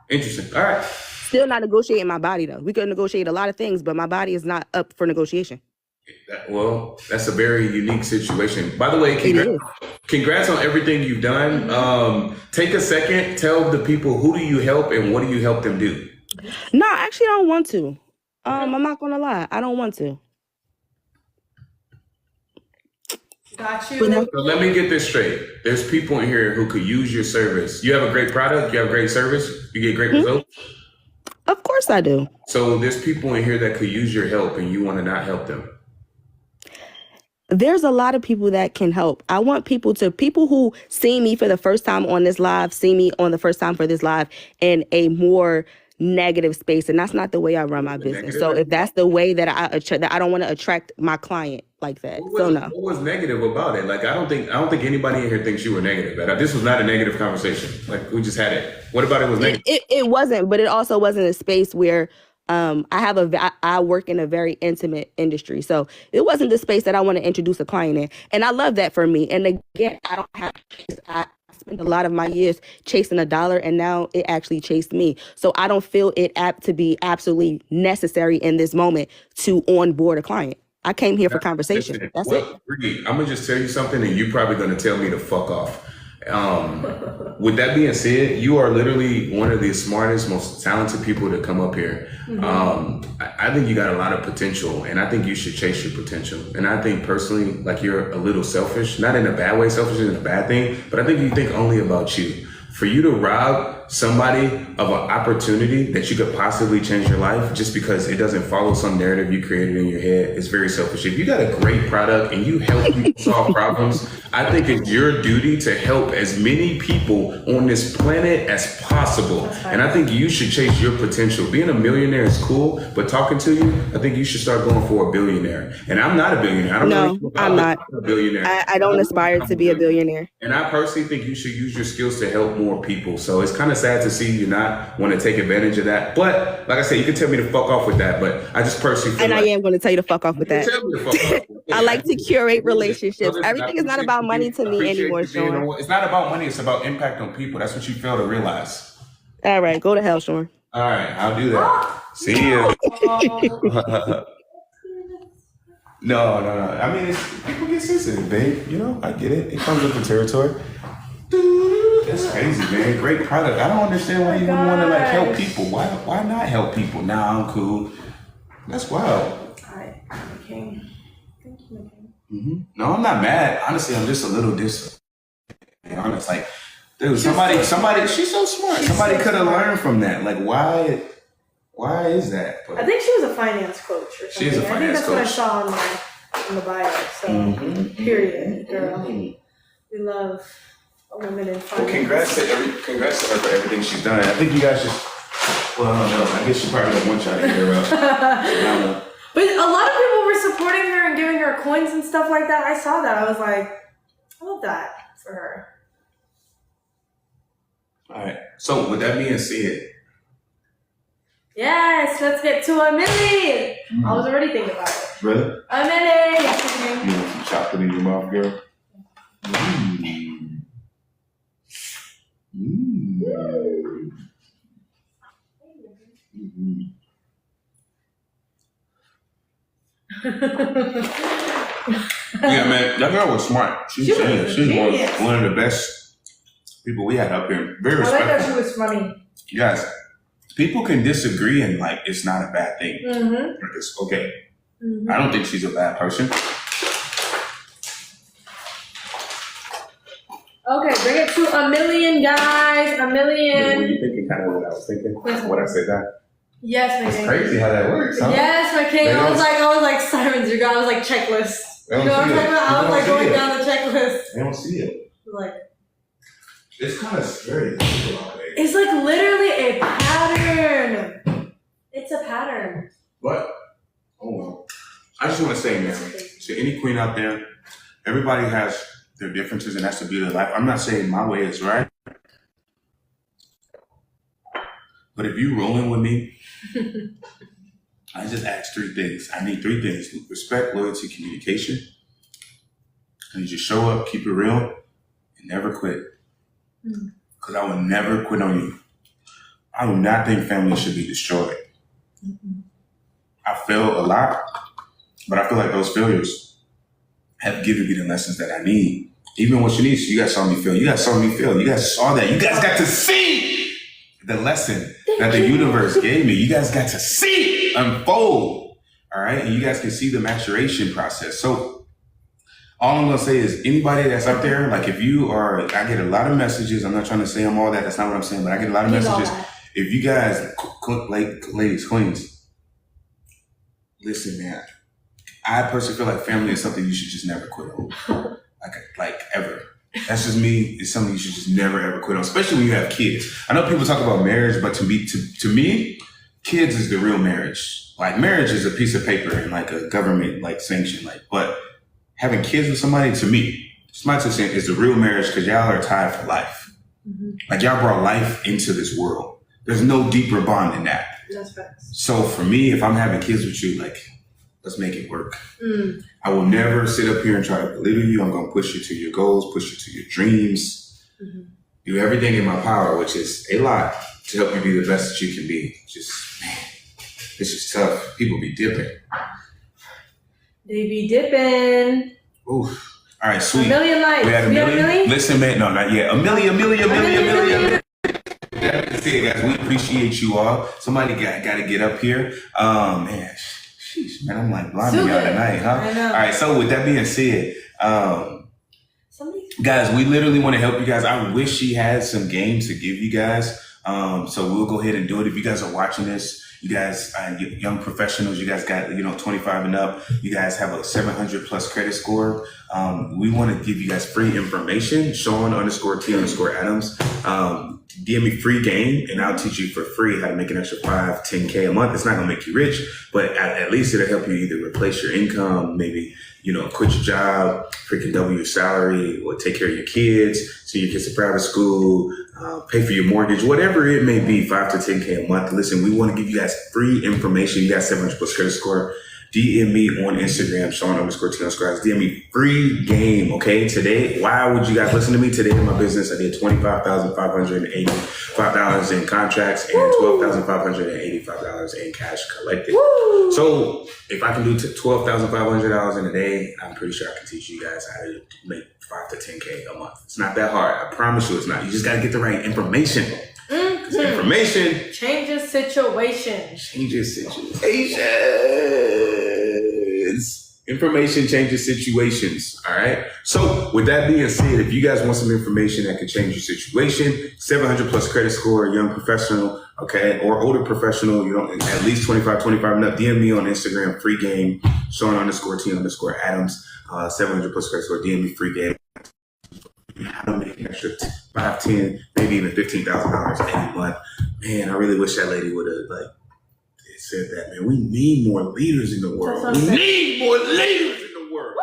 Speaker 3: Interesting. All right.
Speaker 2: Still not negotiating my body though. We could negotiate a lot of things, but my body is not up for negotiation.
Speaker 3: Well, that's a very unique situation. By the way, congrats on everything you've done. Take a second, tell the people, who do you help and what do you help them do?
Speaker 2: No, actually I don't want to. I'm not gonna lie. I don't want to.
Speaker 1: Got you.
Speaker 3: So let me get this straight. There's people in here who could use your service. You have a great product, you have great service, you get great results.
Speaker 2: Of course I do.
Speaker 3: So there's people in here that could use your help and you want to not help them.
Speaker 2: There's a lot of people that can help. I want people who see me for the first time on this live, see me on the first time for this live in a more negative space. And that's not the way I run my business. So if that's the way that I don't want to attract my client like that.
Speaker 3: What was negative about it? Like, I don't think anybody in here thinks you were negative. This was not a negative conversation. Like, we just had it. What about it was negative?
Speaker 2: It wasn't, but it also wasn't a space where I work in a very intimate industry. So it wasn't the space that I want to introduce a client in. And I love that for me. And again, I spent a lot of my years chasing a dollar, and now it actually chased me. So I don't feel it apt to be absolutely necessary in this moment to onboard a client. I came here for conversation. That's it.
Speaker 3: I'm going to just tell you something, and you're probably going to tell me to fuck off. With that being said, you are literally one of the smartest, most talented people to come up here. I think you got a lot of potential, and I think you should chase your potential. And I think personally, like, you're a little selfish, not in a bad way. Selfish isn't a bad thing, but I think you think only about you. For you to rob somebody of an opportunity that you could possibly change your life just because it doesn't follow some narrative you created in your head is very selfish. If you got a great product and you help people solve problems, I think it's your duty to help as many people on this planet as possible. And I think you should chase your potential. Being a millionaire is cool, but talking to you, I think you should start going for a billionaire. And I'm not a billionaire.
Speaker 2: I'm not
Speaker 3: a billionaire.
Speaker 2: I don't aspire to be a billionaire.
Speaker 3: And I personally think you should use your skills to help more people. So it's kind of sad to see you not want to take advantage of that. But like I said, you can tell me to fuck off with that, but I just personally feel
Speaker 2: I am going to tell you to fuck off with that.
Speaker 3: Tell me to fuck off.
Speaker 2: I like to curate relationships. Everything is not about money to me anymore, Sean.
Speaker 3: It's not about money. It's about impact on people. That's what you fail to realize.
Speaker 2: All right. Go to hell, Sean.
Speaker 3: All right. I'll do that. See ya. No. I mean, people get sensitive, babe. You know, I get it. It comes with the territory. That's crazy, man. Great product. I don't understand why you wouldn't want to like help people. Why not help people? Nah, I'm cool. That's wild.
Speaker 1: All right, okay. Thank you, okay.
Speaker 3: No, I'm not mad. Honestly, I'm just a little honest. Like, Dude, somebody, she's so smart. Somebody could have learned from that. Like, why is that? But
Speaker 1: I think she was a finance coach or something.
Speaker 3: She is a finance coach.
Speaker 1: I think that's what I saw on the bio. So, period, girl. We love a woman in finance.
Speaker 3: Well, congrats to her for everything she's done. I think you guys just, well, I don't know. I guess she probably don't want y'all to hear her up. I don't know.
Speaker 1: But a lot of people were supporting her and giving her coins and stuff like that. I saw that. I was like, I love that for her.
Speaker 3: All right. So with that being said,
Speaker 1: yes, let's get to $1 million. I was already thinking about it.
Speaker 3: Really?
Speaker 1: $1 million.
Speaker 3: You want some chocolate in your mouth, girl? Yeah, man, that girl was smart. She's one of the best people we had up here. Very respectful.
Speaker 1: I like that she was funny.
Speaker 3: Yes. People can disagree and like it's not a bad thing. Like it's okay. I don't think she's a bad person.
Speaker 1: Okay, bring it to $1 million, guys. $1 million.
Speaker 3: Were you thinking kind of what I was thinking when I said that?
Speaker 1: Yes, my king.
Speaker 3: It's crazy how that works, huh?
Speaker 1: Yes, my king. I was like Simon's your guy. I was like checklist.
Speaker 3: They don't see it.
Speaker 1: I was like going down the checklist.
Speaker 3: They don't see it.
Speaker 1: Like
Speaker 3: it's kind of scary to think about it.
Speaker 1: It's like literally a pattern. It's a pattern.
Speaker 3: What? Oh well. I just want to say, man, to any queen out there, everybody has their differences, and that's the beauty of life. I'm not saying my way is right, but if you rolling with me, I just ask 3 things. I need 3 things: respect, loyalty, communication. And you just show up, keep it real, and never quit. Because I will never quit on you. I do not think family should be destroyed. I failed a lot, but I feel like those failures have given me the lessons that I need. Even what you need, so you guys saw me fail. You guys saw me fail. You guys saw that. You guys got to see the lesson that the universe gave me. You guys got to see unfold. All right? And you guys can see the maturation process. So all I'm going to say is anybody that's up there, like if you are, I get a lot of messages. I'm not trying to say I'm all that. That's not what I'm saying. But I get a lot of messages. If you guys, ladies, queens, listen, man. I personally feel like family is something you should just never quit on. Like ever. That's just me. It's something you should just never ever quit on, especially when you have kids. I know people talk about marriage, but to me, kids is the real marriage. Like marriage is a piece of paper and like a government like sanction. Like, but having kids with somebody, to me, it's my 2 cents, is the real marriage because y'all are tied for life. Like y'all brought life into this world. There's no deeper bond than that.
Speaker 1: That's facts.
Speaker 3: So for me, if I'm having kids with you, like, let's make it work. I will never sit up here and try to belittle you. I'm going to push you to your goals, push you to your dreams, do everything in my power, which is a lot, to help you be the best that you can be. Just, man, it's just tough. People be dipping. They be dipping. Oof. All right, sweet.
Speaker 1: 1 million likes.
Speaker 3: We had a million? Listen, man, no, not yet. A million. That's it, guys. We appreciate you all. Somebody got to get up here. Man, sheesh, man, I'm like blinding y'all tonight, huh?
Speaker 1: I know.
Speaker 3: All right, so with that being said, guys, we literally want to help you guys. I wish she had some games to give you guys. So we'll go ahead and do it. If you guys are watching this, you guys, young professionals, you guys got, 25 and up, you guys have a 700 plus credit score. We want to give you guys free information. Sean_T_Adams. DM me free game and I'll teach you for free how to make an extra 5, 10K a month. It's not going to make you rich, but at least it'll help you either replace your income, maybe, quit your job, freaking double your salary, or take care of your kids, send your kids to private school, pay for your mortgage, whatever it may be, 5 to 10K a month. Listen, we want to give you guys free information. You got 700 plus credit score. DM me on Instagram, Sean_T_Adams. DM me free game, okay? Today, why would you guys listen to me? Today in my business, I did $25,585 in contracts and $12,585 in cash collected. Woo! So if I can do $12,500 in a day, I'm pretty sure I can teach you guys how to make 5 to 10K a month. It's not that hard. I promise you it's not. You just got to get the right information. Information
Speaker 1: changes situations.
Speaker 3: Changes situations. Information changes situations. All right. So with that being said, if you guys want some information that could change your situation, 700 plus credit score, young professional, okay, or older professional, you know, at least 25 and up, DM me on Instagram, free game, Sean_T_Adams, 700 plus credit score, DM me free game. How to make an extra $5, $10, maybe even $15,000 every month. Man, I really wish that lady would have said that. Man, we need more leaders in the world. We need more leaders in the world.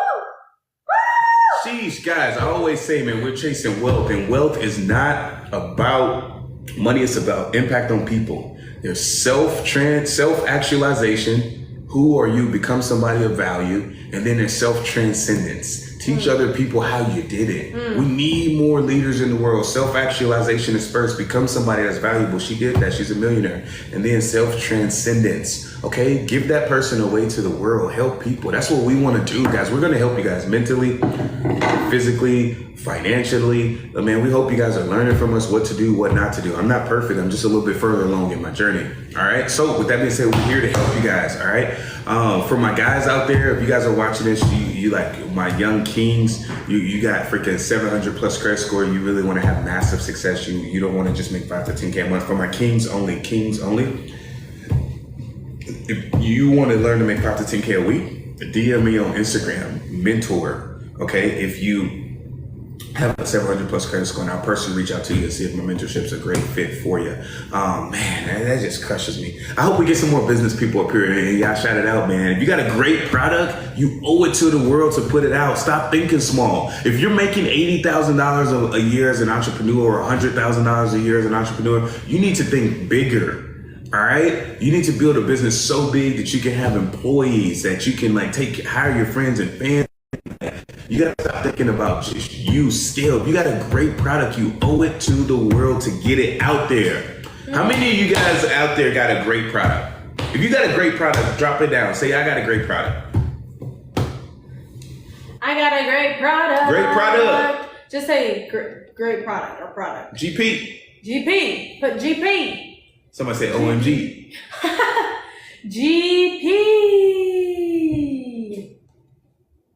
Speaker 3: Sheesh, guys, I always say, man, we're chasing wealth, and wealth is not about money. It's about impact on people. There's self-actualization. Who are you? Become somebody of value. And then there's self-transcendence. Teach other people how you did it. We need more leaders in the world. Self-actualization is first. Become somebody that's valuable. She did that. She's a millionaire. And then self-transcendence. Okay? Give that person away to the world. Help people. That's what we want to do, guys. We're going to help you guys mentally, physically, financially. But man, we hope you guys are learning from us what to do, what not to do. I'm not perfect. I'm just a little bit further along in my journey. All right. So with that being said, we're here to help you guys. All right. For my guys out there, if you guys are watching this, you like my young kings, you got freaking 700 plus credit score. You really want to have massive success. You don't want to just make 5 to 10K a month. For my kings only. If you want to learn to make 5 to 10K a week, DM me on Instagram, mentor. Okay. If you have a 700 plus credit score, and I'll personally reach out to you and see if my mentorship's a great fit for you. Man, that just crushes me. I hope we get some more business people up here and y'all shout it out, man. If you got a great product, you owe it to the world to put it out. Stop thinking small. If you're making $80,000 a year as an entrepreneur or $100,000 a year as an entrepreneur, you need to think bigger. All right. You need to build a business so big that you can have employees, that you can hire your friends and fans. You gotta stop thinking about just you still. If you got a great product, you owe it to the world to get it out there. How many of you guys out there got a great product? If you got a great product, drop it down. Say, I got a great product.
Speaker 1: I got a great product.
Speaker 3: Great product.
Speaker 1: Just say great product or product.
Speaker 3: GP.
Speaker 1: GP. Put GP.
Speaker 3: Somebody say OMG.
Speaker 1: GP.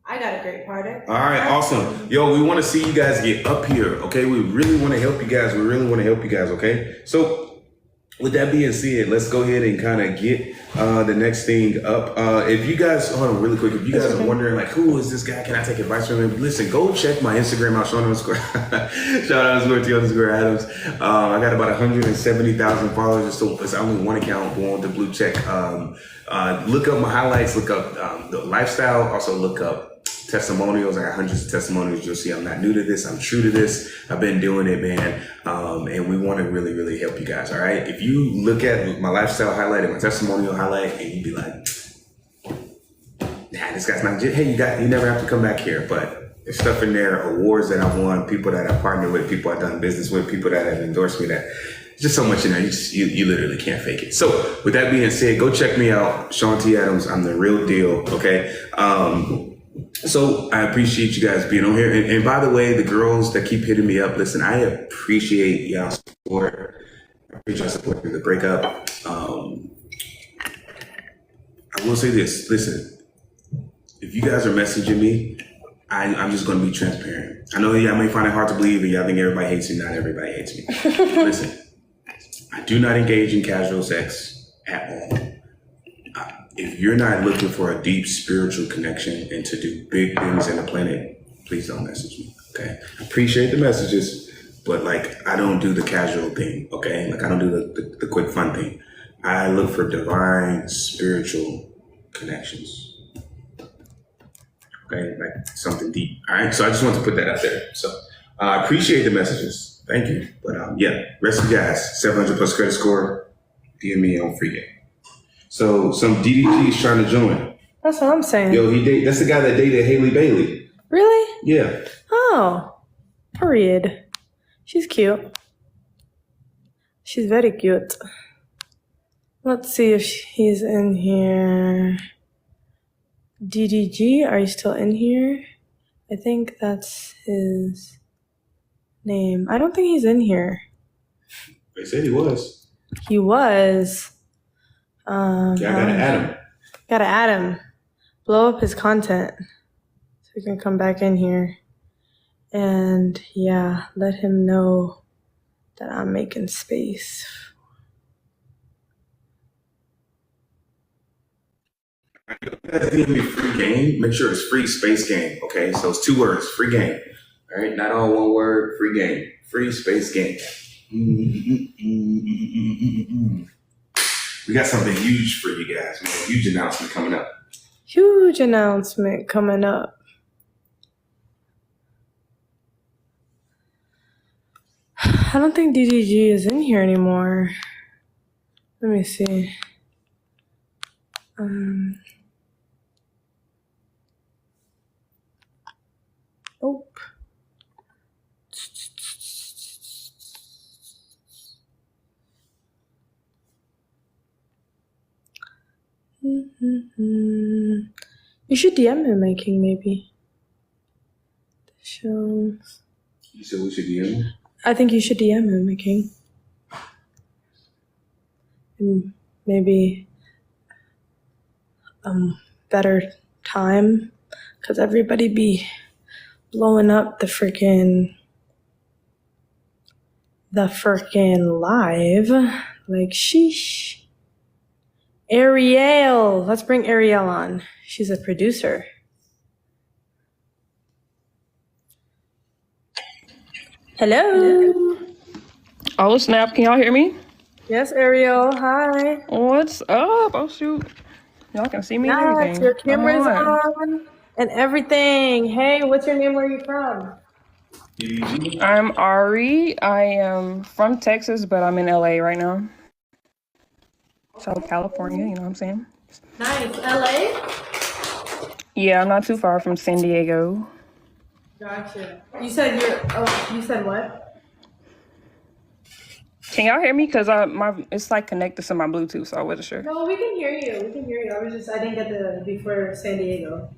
Speaker 1: I got a great product.
Speaker 3: All right, awesome. Yo, we want to see you guys get up here, okay? We really want to help you guys. Okay? So with that being said, let's go ahead and kind of get the next thing up. If you guys, hold on really quick. If you guys are wondering, like, who is this guy? Can I take advice from him? Listen, go check my Instagram out, Sean_T_Adams. I got about 170,000 followers. It's only one account going with the blue check. Look up my highlights. Look up the lifestyle. Also look up testimonials. I got hundreds of testimonials. You'll see I'm not new to this. I'm true to this. I've been doing it, man. And we want to really, really help you guys. All right. If you look at my lifestyle highlight and my testimonial highlight and you be like, nah, this guy's not legit. Hey, you never have to come back here. But there's stuff in there, awards that I've won, people that I've partnered with, people I've done business with, people that have endorsed me, that just so much in there. You literally can't fake it. So with that being said, go check me out. Sean T. Adams. I'm the real deal. Okay. So I appreciate you guys being on here. And by the way, the girls that keep hitting me up, listen, I appreciate y'all support. I appreciate y'all support through the breakup. I will say this. Listen, if you guys are messaging me, I'm just going to be transparent. I know y'all may find it hard to believe and y'all think everybody hates me. Not everybody hates me. Listen, I do not engage in casual sex at all. If you're not looking for a deep spiritual connection and to do big things in the planet, please don't message me, okay? I appreciate the messages, but I don't do the casual thing, okay? I don't do the quick fun thing. I look for divine spiritual connections, okay? Something deep, all right? So I just want to put that out there. So I appreciate the messages. Thank you. But yeah, rest of you guys, 700 plus credit score, DM me on free game. So some DDG is trying to join.
Speaker 1: That's what I'm saying.
Speaker 3: Yo, that's the guy that dated Haley Bailey.
Speaker 1: Really?
Speaker 3: Yeah.
Speaker 1: Oh, period. She's cute. She's very cute. Let's see if he's in here. DDG, are you still in here? I think that's his name. I don't think he's in here.
Speaker 3: They said he was.
Speaker 1: He was.
Speaker 3: Yeah, I gotta add him.
Speaker 1: Gotta add him. blow up his content so he can come back in here. And yeah, let him know that I'm making space.
Speaker 3: That's gonna be free game. Make sure it's free space game. Okay, so it's 2 words, free game. All right, not all one word. Free game, free space game. We got something huge for you guys, man. Huge announcement coming up.
Speaker 1: Huge announcement coming up. I don't think DDG is in here anymore. Let me see. Oh. You should DM him, making maybe. Show.
Speaker 3: You said we should DM him?
Speaker 1: I think you should DM him, making. Maybe better time, because everybody be blowing up the freaking live. Like, sheesh. Ariel. Let's bring Ariel on. She's a producer. Hello.
Speaker 4: Oh, snap. Can y'all hear me?
Speaker 1: Yes, Ariel. Hi.
Speaker 4: What's up? Oh, shoot. Y'all can see me and
Speaker 1: Yes,
Speaker 4: everything.
Speaker 1: your camera's
Speaker 4: Alright.
Speaker 1: on and everything. Hey, what's your name? Where are you from?
Speaker 4: I'm Ari. I am from Texas, but I'm in LA right now. Southern California, you know what I'm saying?
Speaker 1: Nice. LA?
Speaker 4: Yeah, I'm not too far from San Diego.
Speaker 1: Gotcha. You said you said what?
Speaker 4: Can y'all hear me? Because it's like connected to my Bluetooth, so I wasn't sure.
Speaker 1: No, we can hear you. We can hear you. I didn't get the before San Diego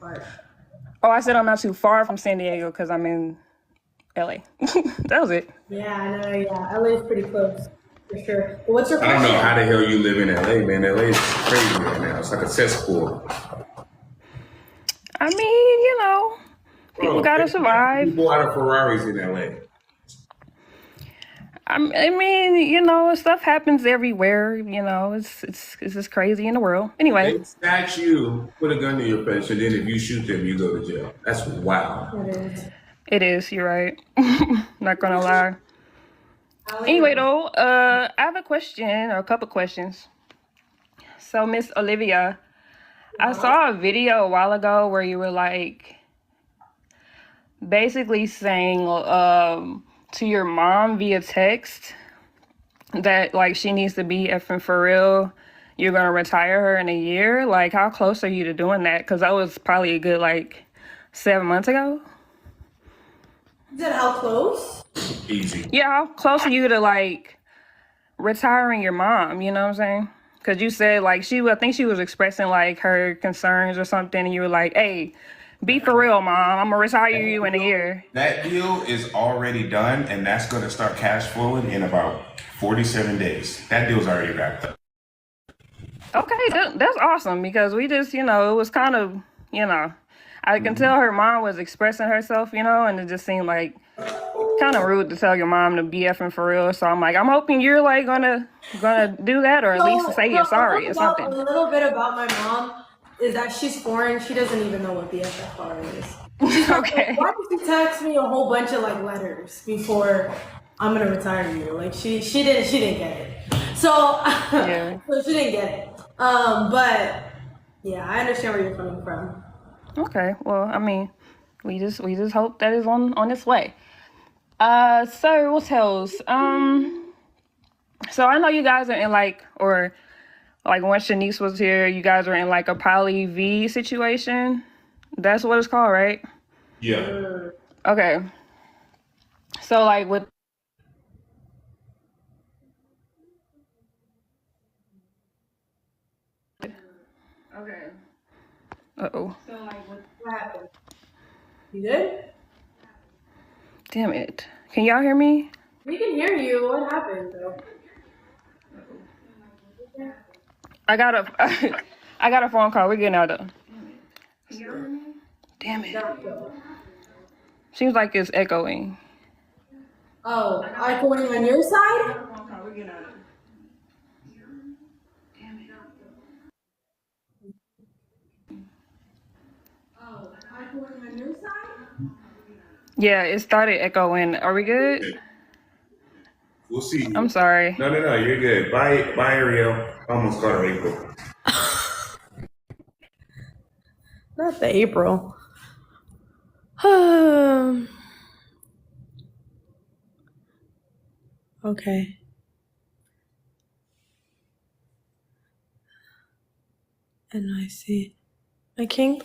Speaker 1: part.
Speaker 4: Oh, I said I'm not too far from San Diego because I'm in LA. That was it.
Speaker 1: Yeah, I know. Yeah, LA is pretty close for sure. But what's your
Speaker 3: I don't
Speaker 1: question?
Speaker 3: know how the hell you live in LA, man. LA is crazy right now. It's like a cesspool.
Speaker 4: I mean, you know, people gotta survive.
Speaker 3: People out of Ferraris in LA.
Speaker 4: I mean, you know, stuff happens everywhere. You know, it's just crazy in the world. Anyway,
Speaker 3: They snatch you, put a gun to your face, and then if you shoot them, you go to jail. That's wild.
Speaker 1: It is.
Speaker 4: it is. You're right. Not gonna lie. Anyway, though, I have a question or a couple questions. So, Miss Olivia, I saw a video a while ago where you were like basically saying to your mom via text that like she needs to be effing for real. You're gonna retire her in a year. Like, how close are you to doing that? Because that was probably a good like 7 months ago.
Speaker 1: You said how close?
Speaker 3: Easy.
Speaker 4: Yeah, how close are you to like retiring your mom? You know what I'm saying? Because you said like I think she was expressing like her concerns or something, and you were like, "Hey, be for real, mom. I'm gonna retire you in a year."
Speaker 3: That deal is already done, and that's going to start cash flowing in about 47 days. That deal's already wrapped up.
Speaker 4: Okay, that's awesome because we just, you know, it was kind of, you know, I can tell her mom was expressing herself, you know, and it just seemed like kind of rude to tell your mom to be effing for real. So I'm like, I'm hoping you're like gonna do that, or at least say you're sorry or something.
Speaker 1: A little bit about my mom is that she's foreign. She doesn't even know what BFFR is. She's like,
Speaker 4: Okay.
Speaker 1: why did you text me a whole bunch of like letters before I'm gonna retire you? Like she didn't get it. So
Speaker 4: Yeah.
Speaker 1: so she didn't get it. But yeah, I understand where you're coming from.
Speaker 4: Okay. Well, I mean, we just hope that is on its way. So what else? So I know you guys are in like, or like when Shanice was here, you guys are in like a poly V situation. That's what it's called, right?
Speaker 3: Yeah.
Speaker 4: Okay. So like with okay. Uh-oh.
Speaker 1: So like what happened? You good?
Speaker 4: Damn it. Can y'all hear me?
Speaker 1: We can hear you. What happened though?
Speaker 4: I got a phone call. We're getting out of. Damn it. Seems like it's echoing.
Speaker 1: Oh, echoing on your side? Oh, echoing on your side?
Speaker 4: Yeah, it started echoing. Are we good?
Speaker 3: We'll see.
Speaker 4: I'm sorry.
Speaker 3: No, you're good. Bye, Ariel. I almost called her April.
Speaker 1: Not the April. Okay. NYC. My king?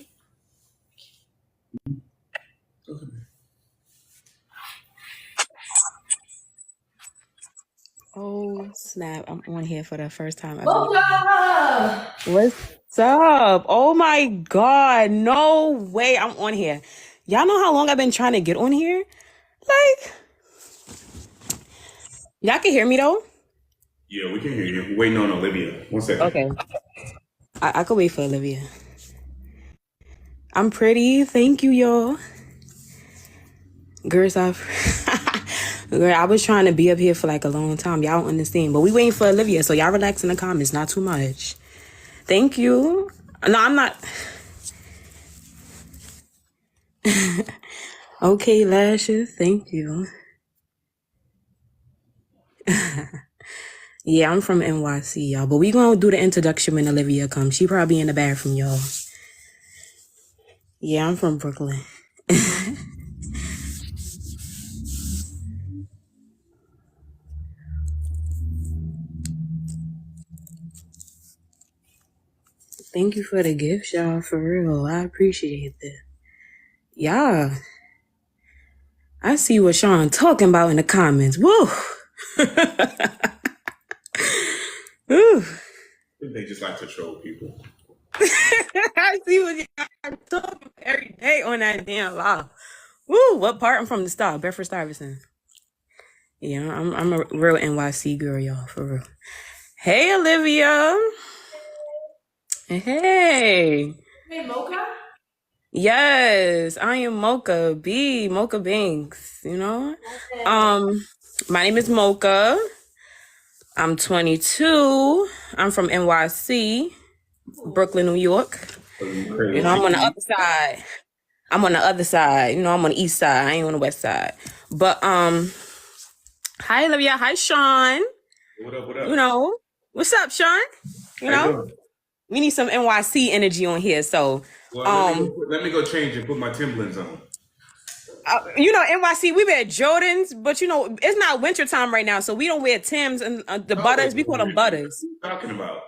Speaker 2: Oh snap! I'm on here for the first time ever.
Speaker 1: Mocha!
Speaker 2: What's up? Oh my God! No way! I'm on here. Y'all know how long I've been trying to get on here? Like, y'all can hear me though?
Speaker 3: Yeah, we can hear you. We're waiting on Olivia. 1 second.
Speaker 2: Okay. I could wait for Olivia. I'm pretty. Thank you, y'all. Girl, Girl, I was trying to be up here for like a long time. Y'all don't understand. But we waiting for Olivia, so y'all relax in the comments. Not too much. Thank you. No, I'm not. Okay, lashes. Thank you. Yeah, I'm from NYC, y'all. But we gonna do the introduction when Olivia comes. She probably in the bathroom, y'all. Yeah, I'm from Brooklyn. Thank you for the gift, y'all. For real. I appreciate that. Yeah. I see what Sean talking about in the comments. Woo! Woo.
Speaker 3: They just like to troll people.
Speaker 2: I see what y'all talking every day on that damn live. Woo! What part? I'm from the Star, Bedford Stuyvesant. Yeah, I'm a real NYC girl, y'all, for real. Hey, Olivia. Hey.
Speaker 1: Hey, Mocha?
Speaker 2: Yes, I am Mocha B, Mocha Banks, you know? My name is Mocha. I'm 22. I'm from NYC, Brooklyn, New York. You know, I'm on the other side. You know, I'm on the east side. I ain't on the west side. But hi Olivia, hi Sean.
Speaker 3: What up?
Speaker 2: You know, what's up, Sean? You know, we need some NYC energy on here. So
Speaker 3: let me go change and put my Timberlands on.
Speaker 2: You know, NYC, we wear Jordans, but you know, it's not winter time right now, so we don't wear Tims and the butters. We call them butters.
Speaker 3: What are you talking about?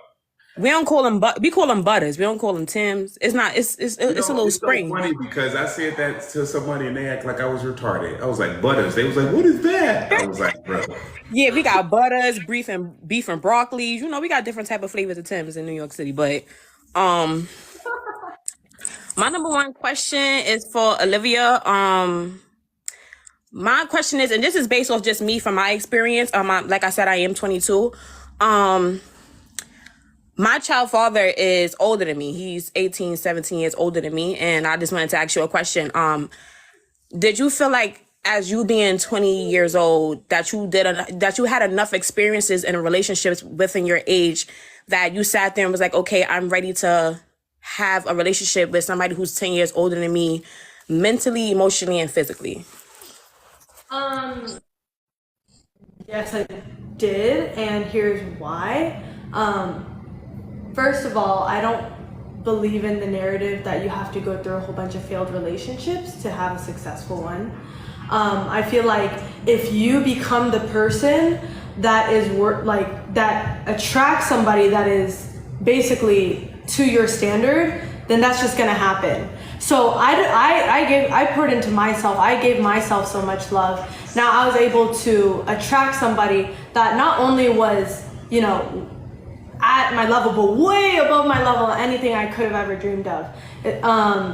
Speaker 2: We don't call them we call them butters. We don't call them Tims. It's not. It's a little spring.
Speaker 3: So funny because I said that to somebody and they act like I was retarded. I was like butters. They was like, "What is that?" I was like, "Bro."
Speaker 2: Yeah, we got butters, beef and broccoli. You know, we got different type of flavors of Tims in New York City. But my number one question is for Olivia. My question is, and this is based off just me from my experience. Like I said, I am 22. My child father is older than me. He's 18, 17 years older than me. And I just wanted to ask you a question. Did you feel like as you being 20 years old that you had enough experiences in relationships within your age that you sat there and was like, okay, I'm ready to have a relationship with somebody who's 10 years older than me, mentally, emotionally, and physically?
Speaker 1: Yes, I did, and here's why. First of all, I don't believe in the narrative that you have to go through a whole bunch of failed relationships to have a successful one. I feel like if you become the person that is that attracts somebody that is basically to your standard, then that's just gonna happen. So I poured into myself. I gave myself so much love. Now I was able to attract somebody that not only was, you know, at my level, but way above my level, anything I could have ever dreamed of.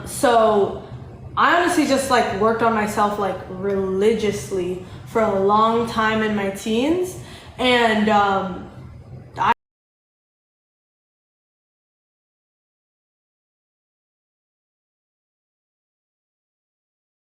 Speaker 1: So I honestly just like worked on myself like religiously for a long time in my teens. And